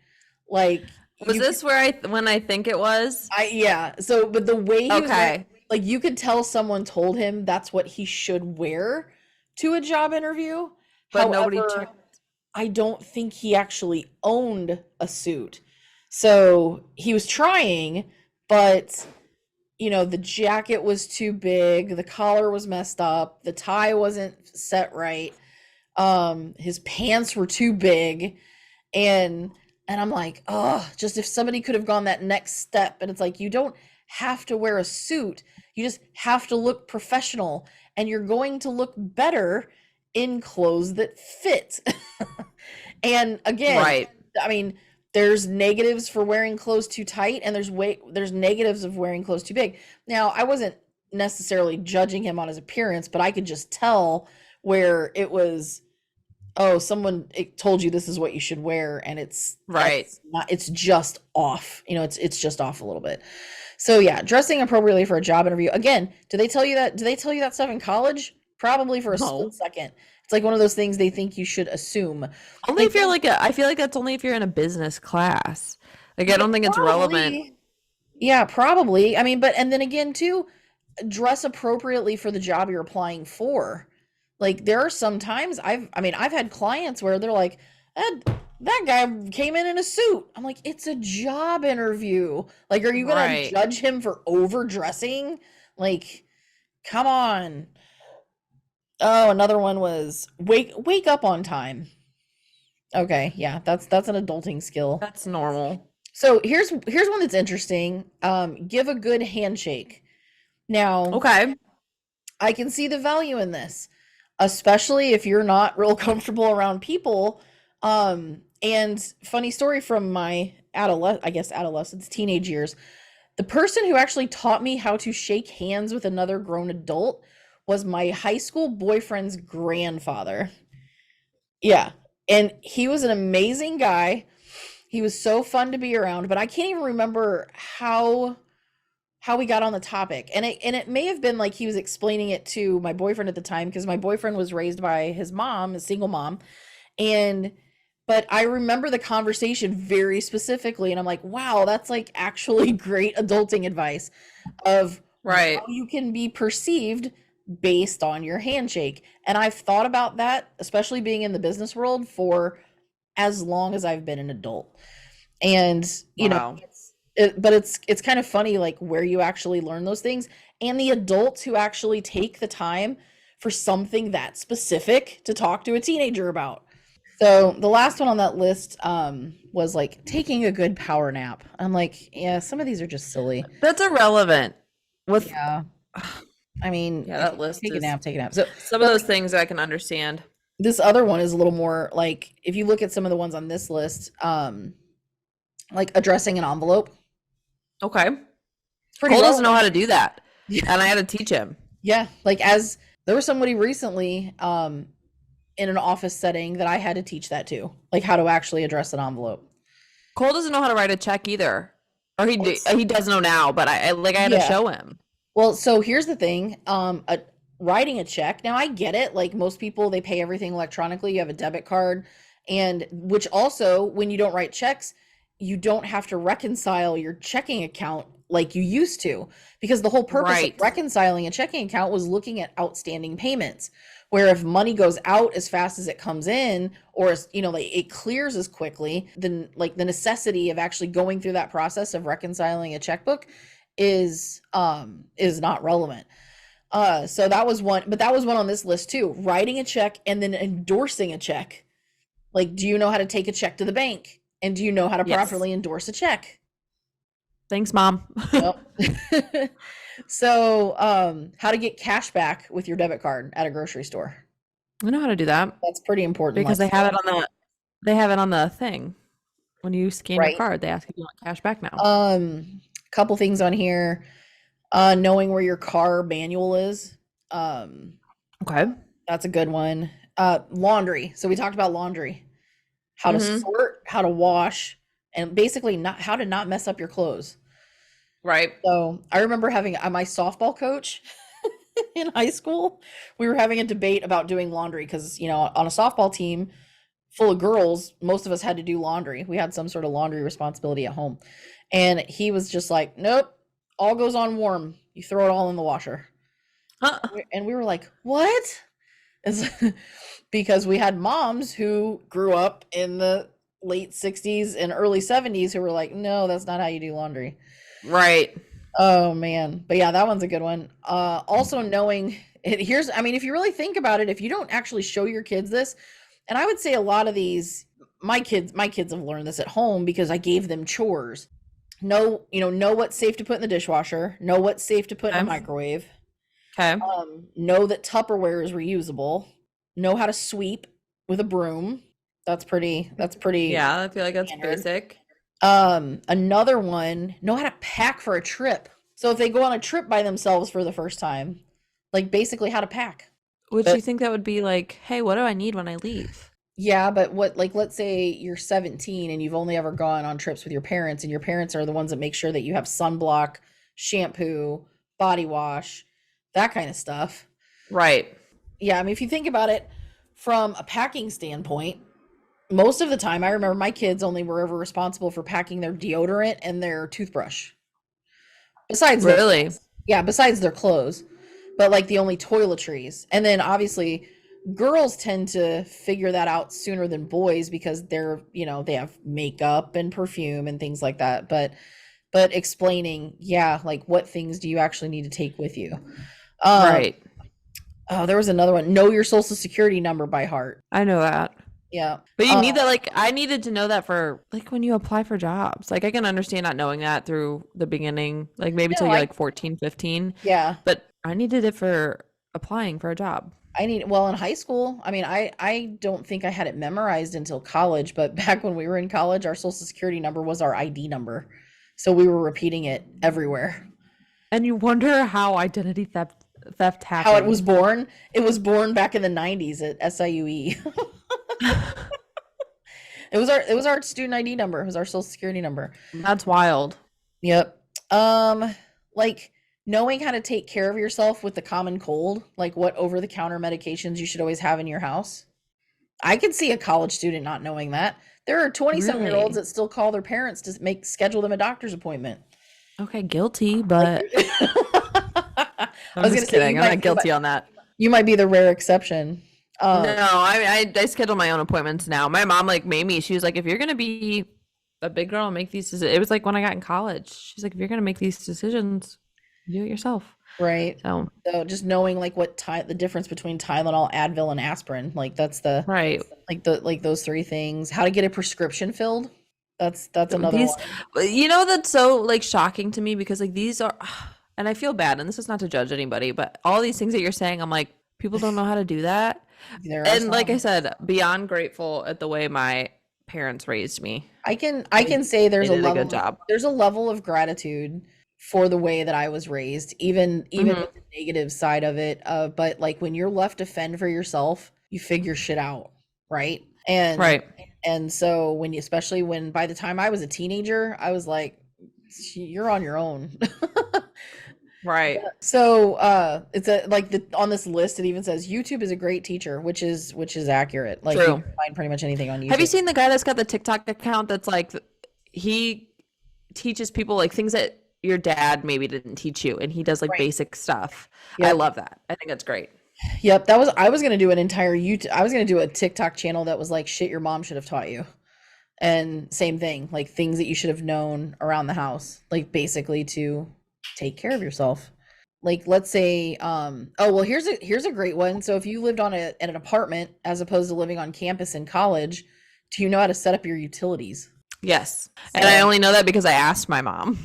like Was you this where when I think it was? yeah. So, but the way he was wearing, Okay. like you could tell someone told him that's what he should wear to a job interview. But nobody However, checked. I don't think he actually owned a suit. So he was trying, but the jacket was too big, the collar was messed up, the tie wasn't set right, his pants were too big, and I'm like, oh, just if somebody could have gone that next step. And it's like, you don't have to wear a suit, you just have to look professional, and you're going to look better in clothes that fit. And again, Right. I mean, there's negatives for wearing clothes too tight, and there's negatives of wearing clothes too big. Now, I wasn't necessarily judging him on his appearance, but I could just tell where it was, oh, someone told you this is what you should wear, and Right. it's just off. It's just off a little bit. So yeah, dressing appropriately for a job interview. Again, do they tell you that stuff in college? Probably for a No. split second. It's like one of those things they think you should assume. Only if you're I feel like that's only if you're in a business class. Like, I don't think it's relevant. Probably. Yeah, probably. I mean, and then again too, dress appropriately for the job you're applying for. Like, there are some times I've had clients where they're like, that guy came in a suit. I'm like, it's a job interview. Like, are you gonna Right. judge him for overdressing? Like, come on. Oh, another one was wake up on time. Okay, yeah, that's an adulting skill. That's normal. So here's one that's interesting. Give a good handshake. Now, Okay. I can see the value in this, especially if you're not real comfortable around people. And funny story from my adolescence, teenage years. The person who actually taught me how to shake hands with another grown adult was my high school boyfriend's grandfather. Yeah. And he was an amazing guy. He was so fun to be around, but I can't even remember how we got on the topic. And it may have been like he was explaining it to my boyfriend at the time, because my boyfriend was raised by his mom, a single mom. But I remember the conversation very specifically, and I'm like, wow, that's like actually great adulting advice of Right. how you can be perceived based on your handshake. And I've thought about that, especially being in the business world, for as long as I've been an adult. And Wow. it's kind of funny, like, where you actually learn those things, and the adults who actually take the time for something that specific to talk to a teenager about. So the last one on that list was like taking a good power nap. I'm like, yeah, some of these are just silly. That's irrelevant. With Yeah. I mean, Yeah, that list take a is- nap, take a nap. So some of those things I can understand. this other one is a little more like, if you look at some of the ones on this list, like addressing an envelope. Okay. Pretty Cole doesn't know relevant. how to do that. Yeah. And I had to teach him. Yeah, like, as there was somebody recently in an office setting that I had to teach that to, like how to actually address an envelope. Cole doesn't know how to write a check either. Or he does know now, but I had to Yeah. show him. Well, so here's the thing, writing a check. Now I get it. Like, most people, they pay everything electronically. You have a debit card, and which also, when you don't write checks, you don't have to reconcile your checking account like you used to, because the whole purpose Right. of reconciling a checking account was looking at outstanding payments, where if money goes out as fast as it comes in, or like it clears as quickly, then like the necessity of actually going through that process of reconciling a checkbook is not relevant. So that was one, but that was one on this list too. Writing a check and then endorsing a check. Like, do you know how to take a check to the bank? And do you know how to Yes. properly endorse a check? Thanks, Mom. Yep. So, how to get cash back with your debit card at a grocery store. I know how to do that That's pretty important. because life they have it skill. on the thing. When you scan Right. your card, they ask if you want cash back now. Couple things on here. Knowing where your car manual is. Okay. That's a good one. Laundry. So we talked about laundry. How to Mhm. sort, how to wash, and basically how to not mess up your clothes. Right. So I remember having my softball coach in high school. We were having a debate about doing laundry because, on a softball team, full of girls, most of us had to do laundry. We had some sort of laundry responsibility at home. And he was just like, nope, all goes on warm. You throw it all in the washer. Huh. And we were like, what? Because we had moms who grew up in the late 60s and early 70s who were like, no, that's not how you do laundry. Right. Oh man. But yeah, that one's a good one. Also knowing it, here's, I mean, if you really think about it, if you don't actually show your kids this, and I would say a lot of these, my kids have learned this at home because I gave them chores. Know what's safe to put in the dishwasher, know what's safe to put in a microwave. Okay. Know that Tupperware is reusable, know how to sweep with a broom. That's pretty Yeah, I feel like that's standard. basic. Another one, know how to pack for a trip. So if they go on a trip by themselves for the first time, like basically how to pack. Would But- you think that would be like, hey, what do I need when I leave? Yeah, but what, like, let's say you're 17 and you've only ever gone on trips with your parents, and your parents are the ones that make sure that you have sunblock, shampoo, body wash, that kind of stuff. Right. Yeah, I mean, if you think about it from a packing standpoint, most of the time, I remember my kids only were ever responsible for packing their deodorant and their toothbrush. Besides their Really? clothes. Yeah, besides their clothes. But like the only toiletries. And then obviously girls tend to figure that out sooner than boys because they're, they have makeup and perfume and things like that. But explaining, yeah, like what things do you actually need to take with you? Right. Oh, there was another one. Know your social security number by heart. I know that. Yeah. But you need that, like, I needed to know that for, like, when you apply for jobs. Like, I can understand not knowing that through the beginning, like, maybe till you're, like, 14, 15. Yeah. But I needed it for applying for a job. Well, in high school, I mean, I don't think I had it memorized until college, but back when we were in college, our social security number was our ID number. So we were repeating it everywhere. And you wonder how identity theft happened. How it was born. It was born back in the 90s at SIUE. It was our student ID number. It was our social security number. That's wild. Yep. Like knowing how to take care of yourself with the common cold, like what over-the-counter medications you should always have in your house. I could see a college student not knowing that. There are 20-something-year-olds that still call their parents to schedule them a doctor's appointment. Okay, guilty, but I I'm just kidding. I'm not guilty on that. You might be the rare exception. No, I schedule my own appointments now. My mom like made me. She was like, if you're gonna be a big girl and make these decisions, it was like when I got in college. She's like, if you're gonna make these decisions, do it yourself. Right. So just knowing like what the difference between Tylenol, Advil, and aspirin, like that's the right. Like those three things. How to get a prescription filled. That's another one. That's so like shocking to me because like these are, and I feel bad, and this is not to judge anybody, but all these things that you're saying, I'm like, people don't know how to do that. And like I said, beyond grateful at the way my parents raised me. I can say there's a good job. There's a level of gratitude for the way that I was raised, even with the negative side of it. But like when you're left to fend for yourself, you figure shit out, right? And so especially when by the time I was a teenager, I was like, you're on your own. Right. So it's on this list it even says YouTube is a great teacher, which is accurate. Like True. you can find pretty much anything on YouTube. Have you seen the guy that's got the TikTok account that's like he teaches people like things that your dad maybe didn't teach you, and he does like basic stuff. Yep. I love that. I think that's great. Yep, I was gonna do an entire I was gonna do a TikTok channel that was like shit your mom should have taught you. And same thing, like things that you should have known around the house, like basically to take care of yourself. Like let's say here's a great one. So if you lived on in an apartment as opposed to living on campus in college, do you know how to set up your utilities? Yes. And I only know that because I asked my mom.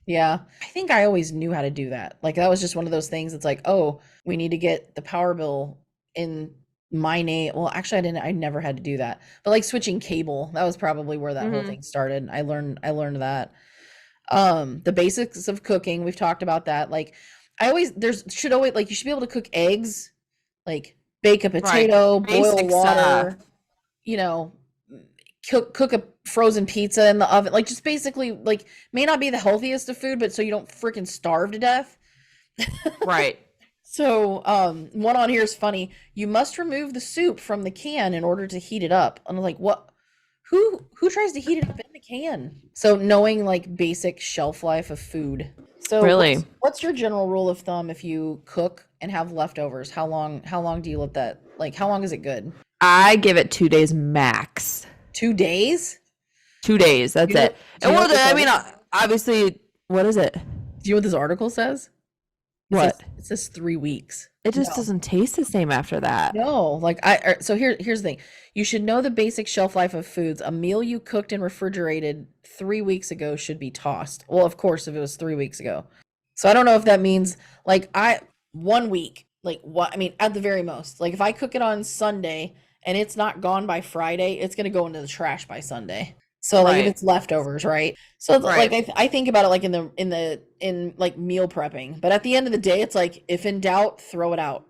Yeah. I think I always knew how to do that. Like that was just one of those things. It's like, oh, we need to get the power bill in my name. Well, actually I never had to do that. But like switching cable, that was probably where that whole thing started. I learned that. The basics of cooking, we've talked about that. Like you should be able to cook eggs, like bake a potato, boil water, cook a frozen pizza in the oven. Like just basically may not be the healthiest of food, but so you don't freaking starve to death. Right. So, one on here is funny. You must remove the soup from the can in order to heat it up. And I'm like, what? Who tries to heat it up in the can? So knowing like basic shelf life of food. So Really? what's your general rule of thumb if you cook and have leftovers? How long do you let that, like, how long is it good? I give it 2 days max. 2 days? 2 days. That's You know, it. do you And know well, what this I mean, article, obviously, what is it? do you know what this article says? What? It says 3 weeks. It just No. doesn't taste the same after that. No, like so here's the thing. You should know the basic shelf life of foods. A meal you cooked and refrigerated 3 weeks ago should be tossed. Well, of course, if it was 3 weeks ago. So I don't know if that means like 1 week, like what I mean, at the very most. Like if I cook it on Sunday and it's not gone by Friday, it's gonna go into the trash by Sunday. So like if Right. it's leftovers, right? So like Right. I think about it like in like meal prepping. But at the end of the day, it's like if in doubt, throw it out.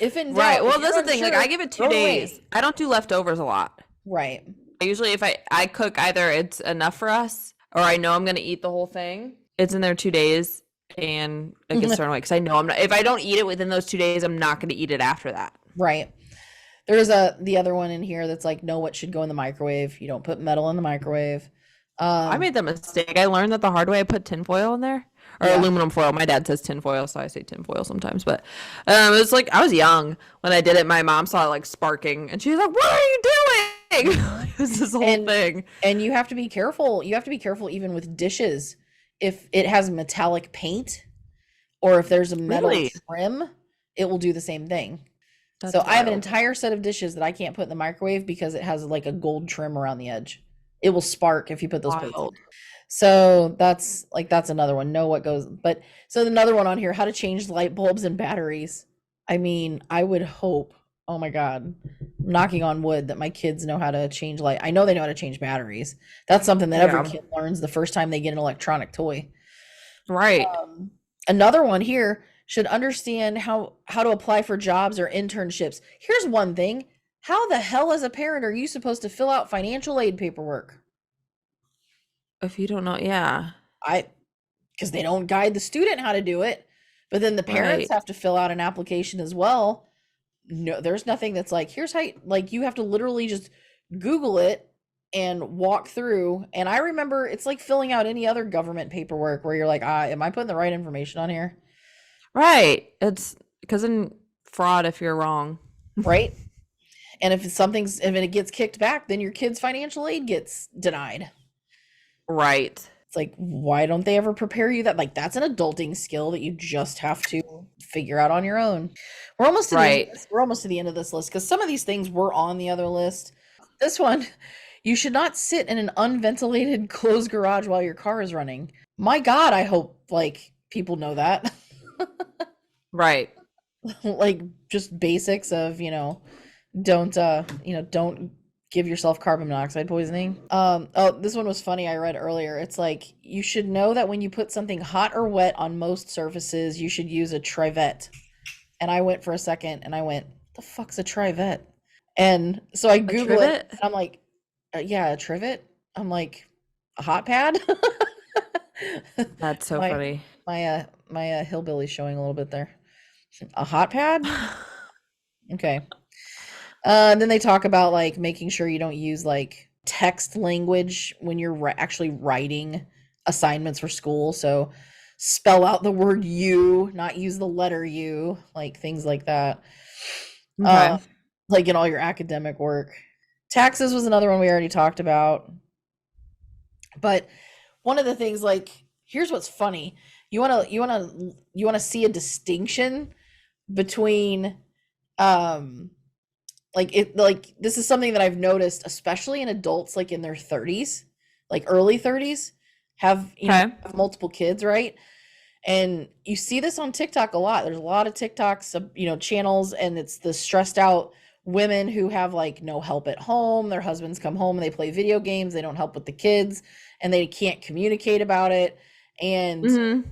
If in Right. doubt, Well, if that's you're the thing. Like, unsure, I give it two throw it away. days. I don't do leftovers a lot. Right. Usually, if I cook, either it's enough for us, or I know I'm gonna eat the whole thing. It's in there 2 days, and it gets thrown away because I know I'm not. If I don't eat it within those 2 days, I'm not gonna eat it after that. Right. There's the other one in here that's like know what should go in the microwave. You don't put metal in the microwave. I made the mistake. I learned that the hard way. I put tinfoil in there or Yeah. aluminum foil. My dad says tinfoil, so I say tinfoil sometimes. But it was like I was young when I did it. My mom saw it like sparking, and she was like, "What are you doing?" It was this whole thing. And you have to be careful. You have to be careful even with dishes. If it has metallic paint or if there's a metal Really? trim, it will do the same thing. That's So I have an wild. entire set of dishes that I can't put in the microwave because it has like a gold trim around the edge. It will spark if you put those plates in. Wild. So that's another one. Know what goes. But so another one on here, how to change light bulbs and batteries. I mean, I would hope, oh my God, knocking on wood, that my kids know how to change light. I know they know how to change batteries. That's something that every Yeah. kid learns the first time they get an electronic toy. Right. Another one here, should understand how to apply for jobs or internships. Here's one thing. How the hell as a parent are you supposed to fill out financial aid paperwork? If you don't know, yeah. Because they don't guide the student how to do it, but then the parents Right. have to fill out an application as well. No, there's nothing that's like, here's how, like, you have to literally just Google it and walk through. And I remember it's like filling out any other government paperwork where you're like, am I putting the right information on here? Right. It's because in fraud if you're wrong. Right? And if it gets kicked back, then your kid's financial aid gets denied. Right. It's like, why don't they ever prepare you that? Like, that's an adulting skill that you just have to figure out on your own. We're almost to the end of Right. this, we're almost to the end of this list because some of these things were on the other list. This one, you should not sit in an unventilated closed garage while your car is running. My God, I hope like people know that. Right. Like just basics of, don't give yourself carbon monoxide poisoning. This one was funny. I read earlier. It's like, you should know that when you put something hot or wet on most surfaces, you should use a trivet. And I went for a second and I went, the fuck's a trivet? And so I Googled it trivet? and I'm like, yeah, a trivet. I'm like, a hot pad? That's so My- funny. My hillbilly showing a little bit there. A hot pad? Okay. Then they talk about like making sure you don't use like text language when you're actually writing assignments for school. So spell out the word you, not use the letter U, like things like that. Okay. Like in all your academic work. Taxes was another one we already talked about. But one of the things, like, here's what's funny. You wanna see a distinction between this is something that I've noticed, especially in adults like in their 30s, like early 30s, have Okay. have multiple kids, right? And you see this on TikTok a lot. There's a lot of TikToks, channels, and it's the stressed out women who have like no help at home. Their husbands come home and they play video games. They don't help with the kids and they can't communicate about it. And Mhm.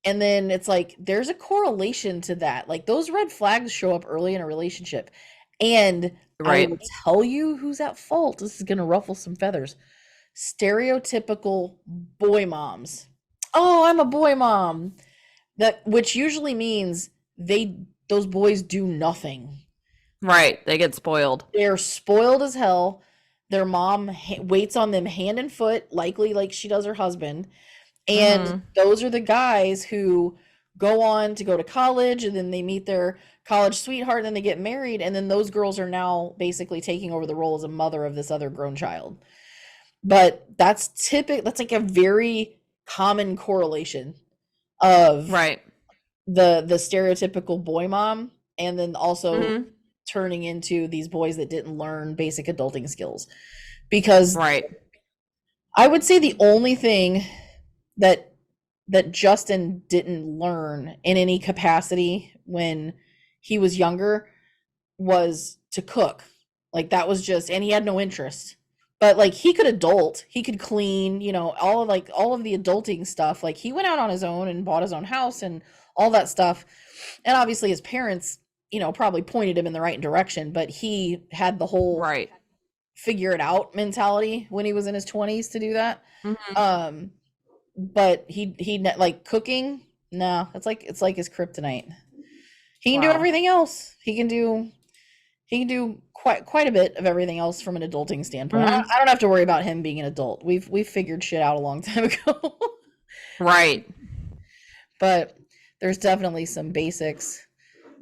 and then it's like there's a correlation to that. Like those red flags show up early in a relationship. And I Right. will tell you who's at fault. This is gonna ruffle some feathers. Stereotypical boy moms. Oh, I'm a boy mom. that which usually means those boys do nothing. Right. They get spoiled. They're spoiled as hell. Their mom waits on them hand and foot, likely like she does her husband. And Mhm. those are the guys who go on to go to college, and then they meet their college sweetheart, and then they get married, and then those girls are now basically taking over the role as a mother of this other grown child. But that's like a very common correlation of Right. the stereotypical boy mom, and then also Mhm. turning into these boys that didn't learn basic adulting skills. Because Right. I would say the only thing that Justin didn't learn in any capacity when he was younger was to cook. Like that was just, and he had no interest. But like he could adult, he could clean, all of the adulting stuff. Like he went out on his own and bought his own house and all that stuff. And obviously his parents, probably pointed him in the right direction, but he had the whole Right. figure it out mentality when he was in his 20s to do that. Mhm. But like cooking, no, it's like his kryptonite. He can do Wow. everything else. He can do quite a bit of everything else from an adulting standpoint. Mhm. I don't have to worry about him being an adult. We've figured shit out a long time ago. Right. But there's definitely some basics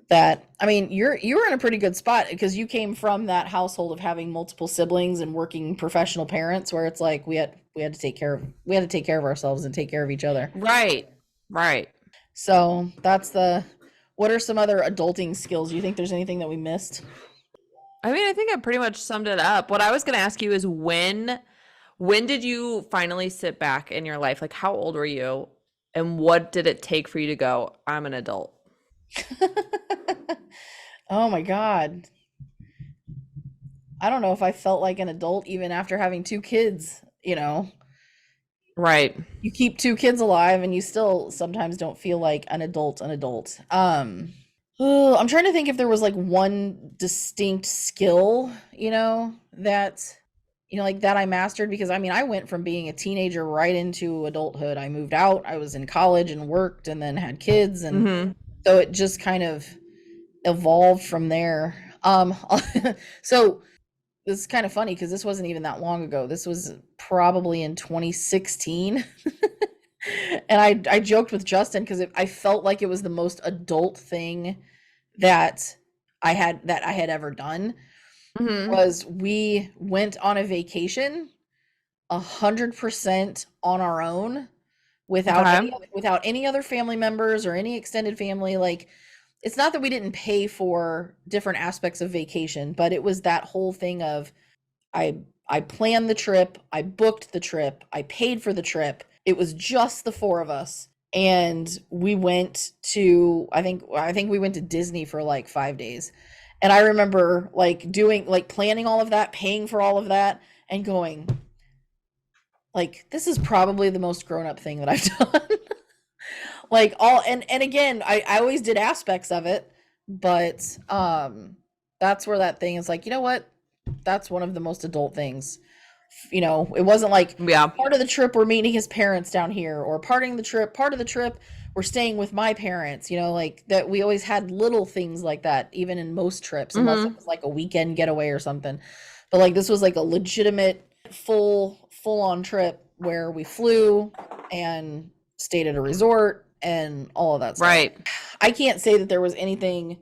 that, I mean, you were in a pretty good spot because you came from that household of having multiple siblings and working professional parents, where it's like we had to take care of ourselves and take care of each other. Right. Right. So what are some other adulting skills? Do you think there's anything that we missed? I mean, I think I pretty much summed it up. What I was going to ask you is when did you finally sit back in your life? Like how old were you? And what did it take for you to go, I'm an adult? Oh my God. I don't know if I felt like an adult even after having two kids, Right. You keep two kids alive and you still sometimes don't feel like an adult. I'm trying to think if there was like one distinct skill, like that I mastered, because I mean, I went from being a teenager right into adulthood. I moved out, I was in college and worked and then had kids, and Mhm. so it just kind of evolved from there. So this is kind of funny because this wasn't even that long ago. This was probably in 2016. And I joked with Justin because I felt like it was the most adult thing that I had ever done. Mhm. Was we went on a vacation 100% on our own, Okay. without any other family members or any extended family. Like, it's not that we didn't pay for different aspects of vacation, but it was that whole thing of I I planned the trip, I booked the trip, I paid for the trip. It was just the four of us. And we went to, I think we went to Disney for like 5 days. And I remember like doing, like, planning all of that, paying for all of that, and going like, this is probably the most grown up thing that I've done. Like, all, and again, I always did aspects of it, but that's where that thing is like, you know what? That's one of the most adult things. It wasn't like Yeah. part of the trip we're meeting his parents down here, or part of the trip we're staying with my parents, like that. We always had little things like that, even in most trips, unless it Mhm. was like a weekend getaway or something. But like this was like a legitimate full on trip where we flew and stayed at a resort and all of that stuff. Right. I can't say that there was a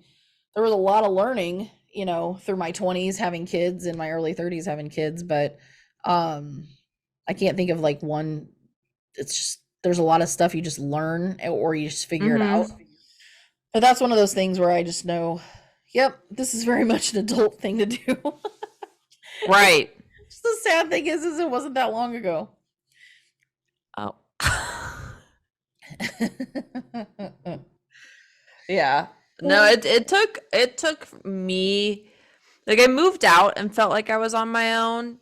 lot of learning, through my 20s having kids and my early 30s having kids, but I can't think of like one. It's just, there's a lot of stuff you just learn, or you just figure it out. Mhm. But that's one of those things where I just know, yep, this is very much an adult thing to do. Right. Just the sad thing is it wasn't that long ago. Oh. Yeah. No, it took me, like, I moved out and felt like I was on my own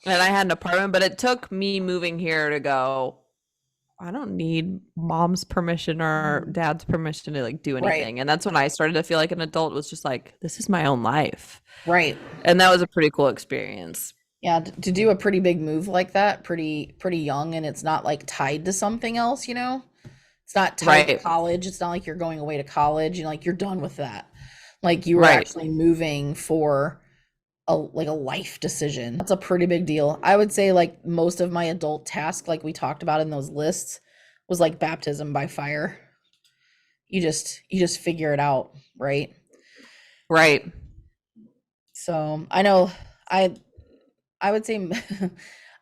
and I had an apartment, but it took me moving here to go, I don't need mom's permission or Mhm. dad's permission to like do Right, anything. And that's when I started to feel like an adult was just like, this is my own life. right. And that was a pretty cool experience. Yeah, to do a pretty big move like that, pretty young, and it's not like tied to something else, It's not tied to Right. college. It's not like you're going away to college. You know, like you're done with that. Like you were Right. actually moving for a life decision. That's a pretty big deal. I would say like most of my adult tasks, like we talked about in those lists, was like baptism by fire. You just figure it out, right? Right. So I know I I would say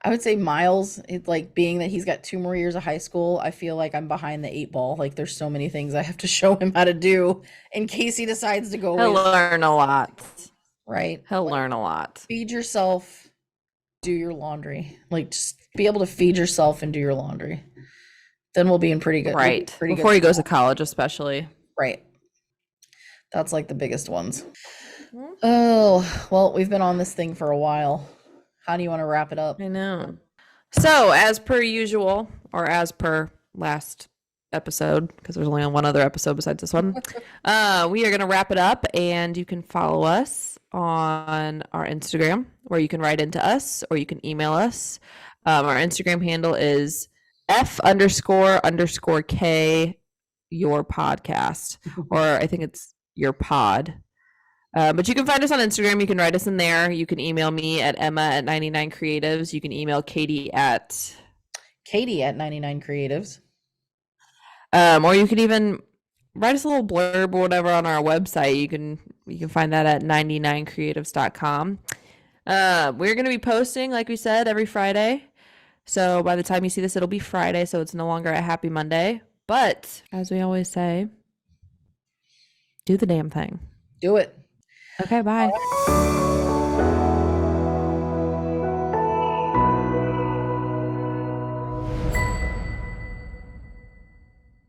I would say Miles, it, like being that he's got 2 more years of high school, I feel like I'm behind the 8 ball. Like there's so many things I have to show him how to do in case he decides to go He'll away, learn a lot. right? He'll Like learn a lot. feed yourself, do your laundry. Like just be able to feed yourself and do your laundry. Then we'll be in pretty good Right. pretty Before good he goes to spot. college, especially. Right. That's like the biggest ones. Mhm. Oh, well, we've been on this thing for a while. How do you want to wrap it up? I know. So, as per usual, or as per last episode, because there's only one other episode besides this one, we are going to wrap it up, and you can follow us on our Instagram, where you can write into us, or you can email us. Our Instagram handle is F___K your podcast, or I think it's your pod. But you can find us on Instagram. You can write us in there. You can email me at Emma@99creatives. You can email Katy at, Katy at 99 Creatives. or you can even write us a little blurb or whatever on our website. You can find that at 99creatives.com. We're going to be posting, like we said, every Friday. So by the time you see this, it'll be Friday. So it's no longer a happy Monday. But as we always say, do the damn thing. Do it. Okay, bye.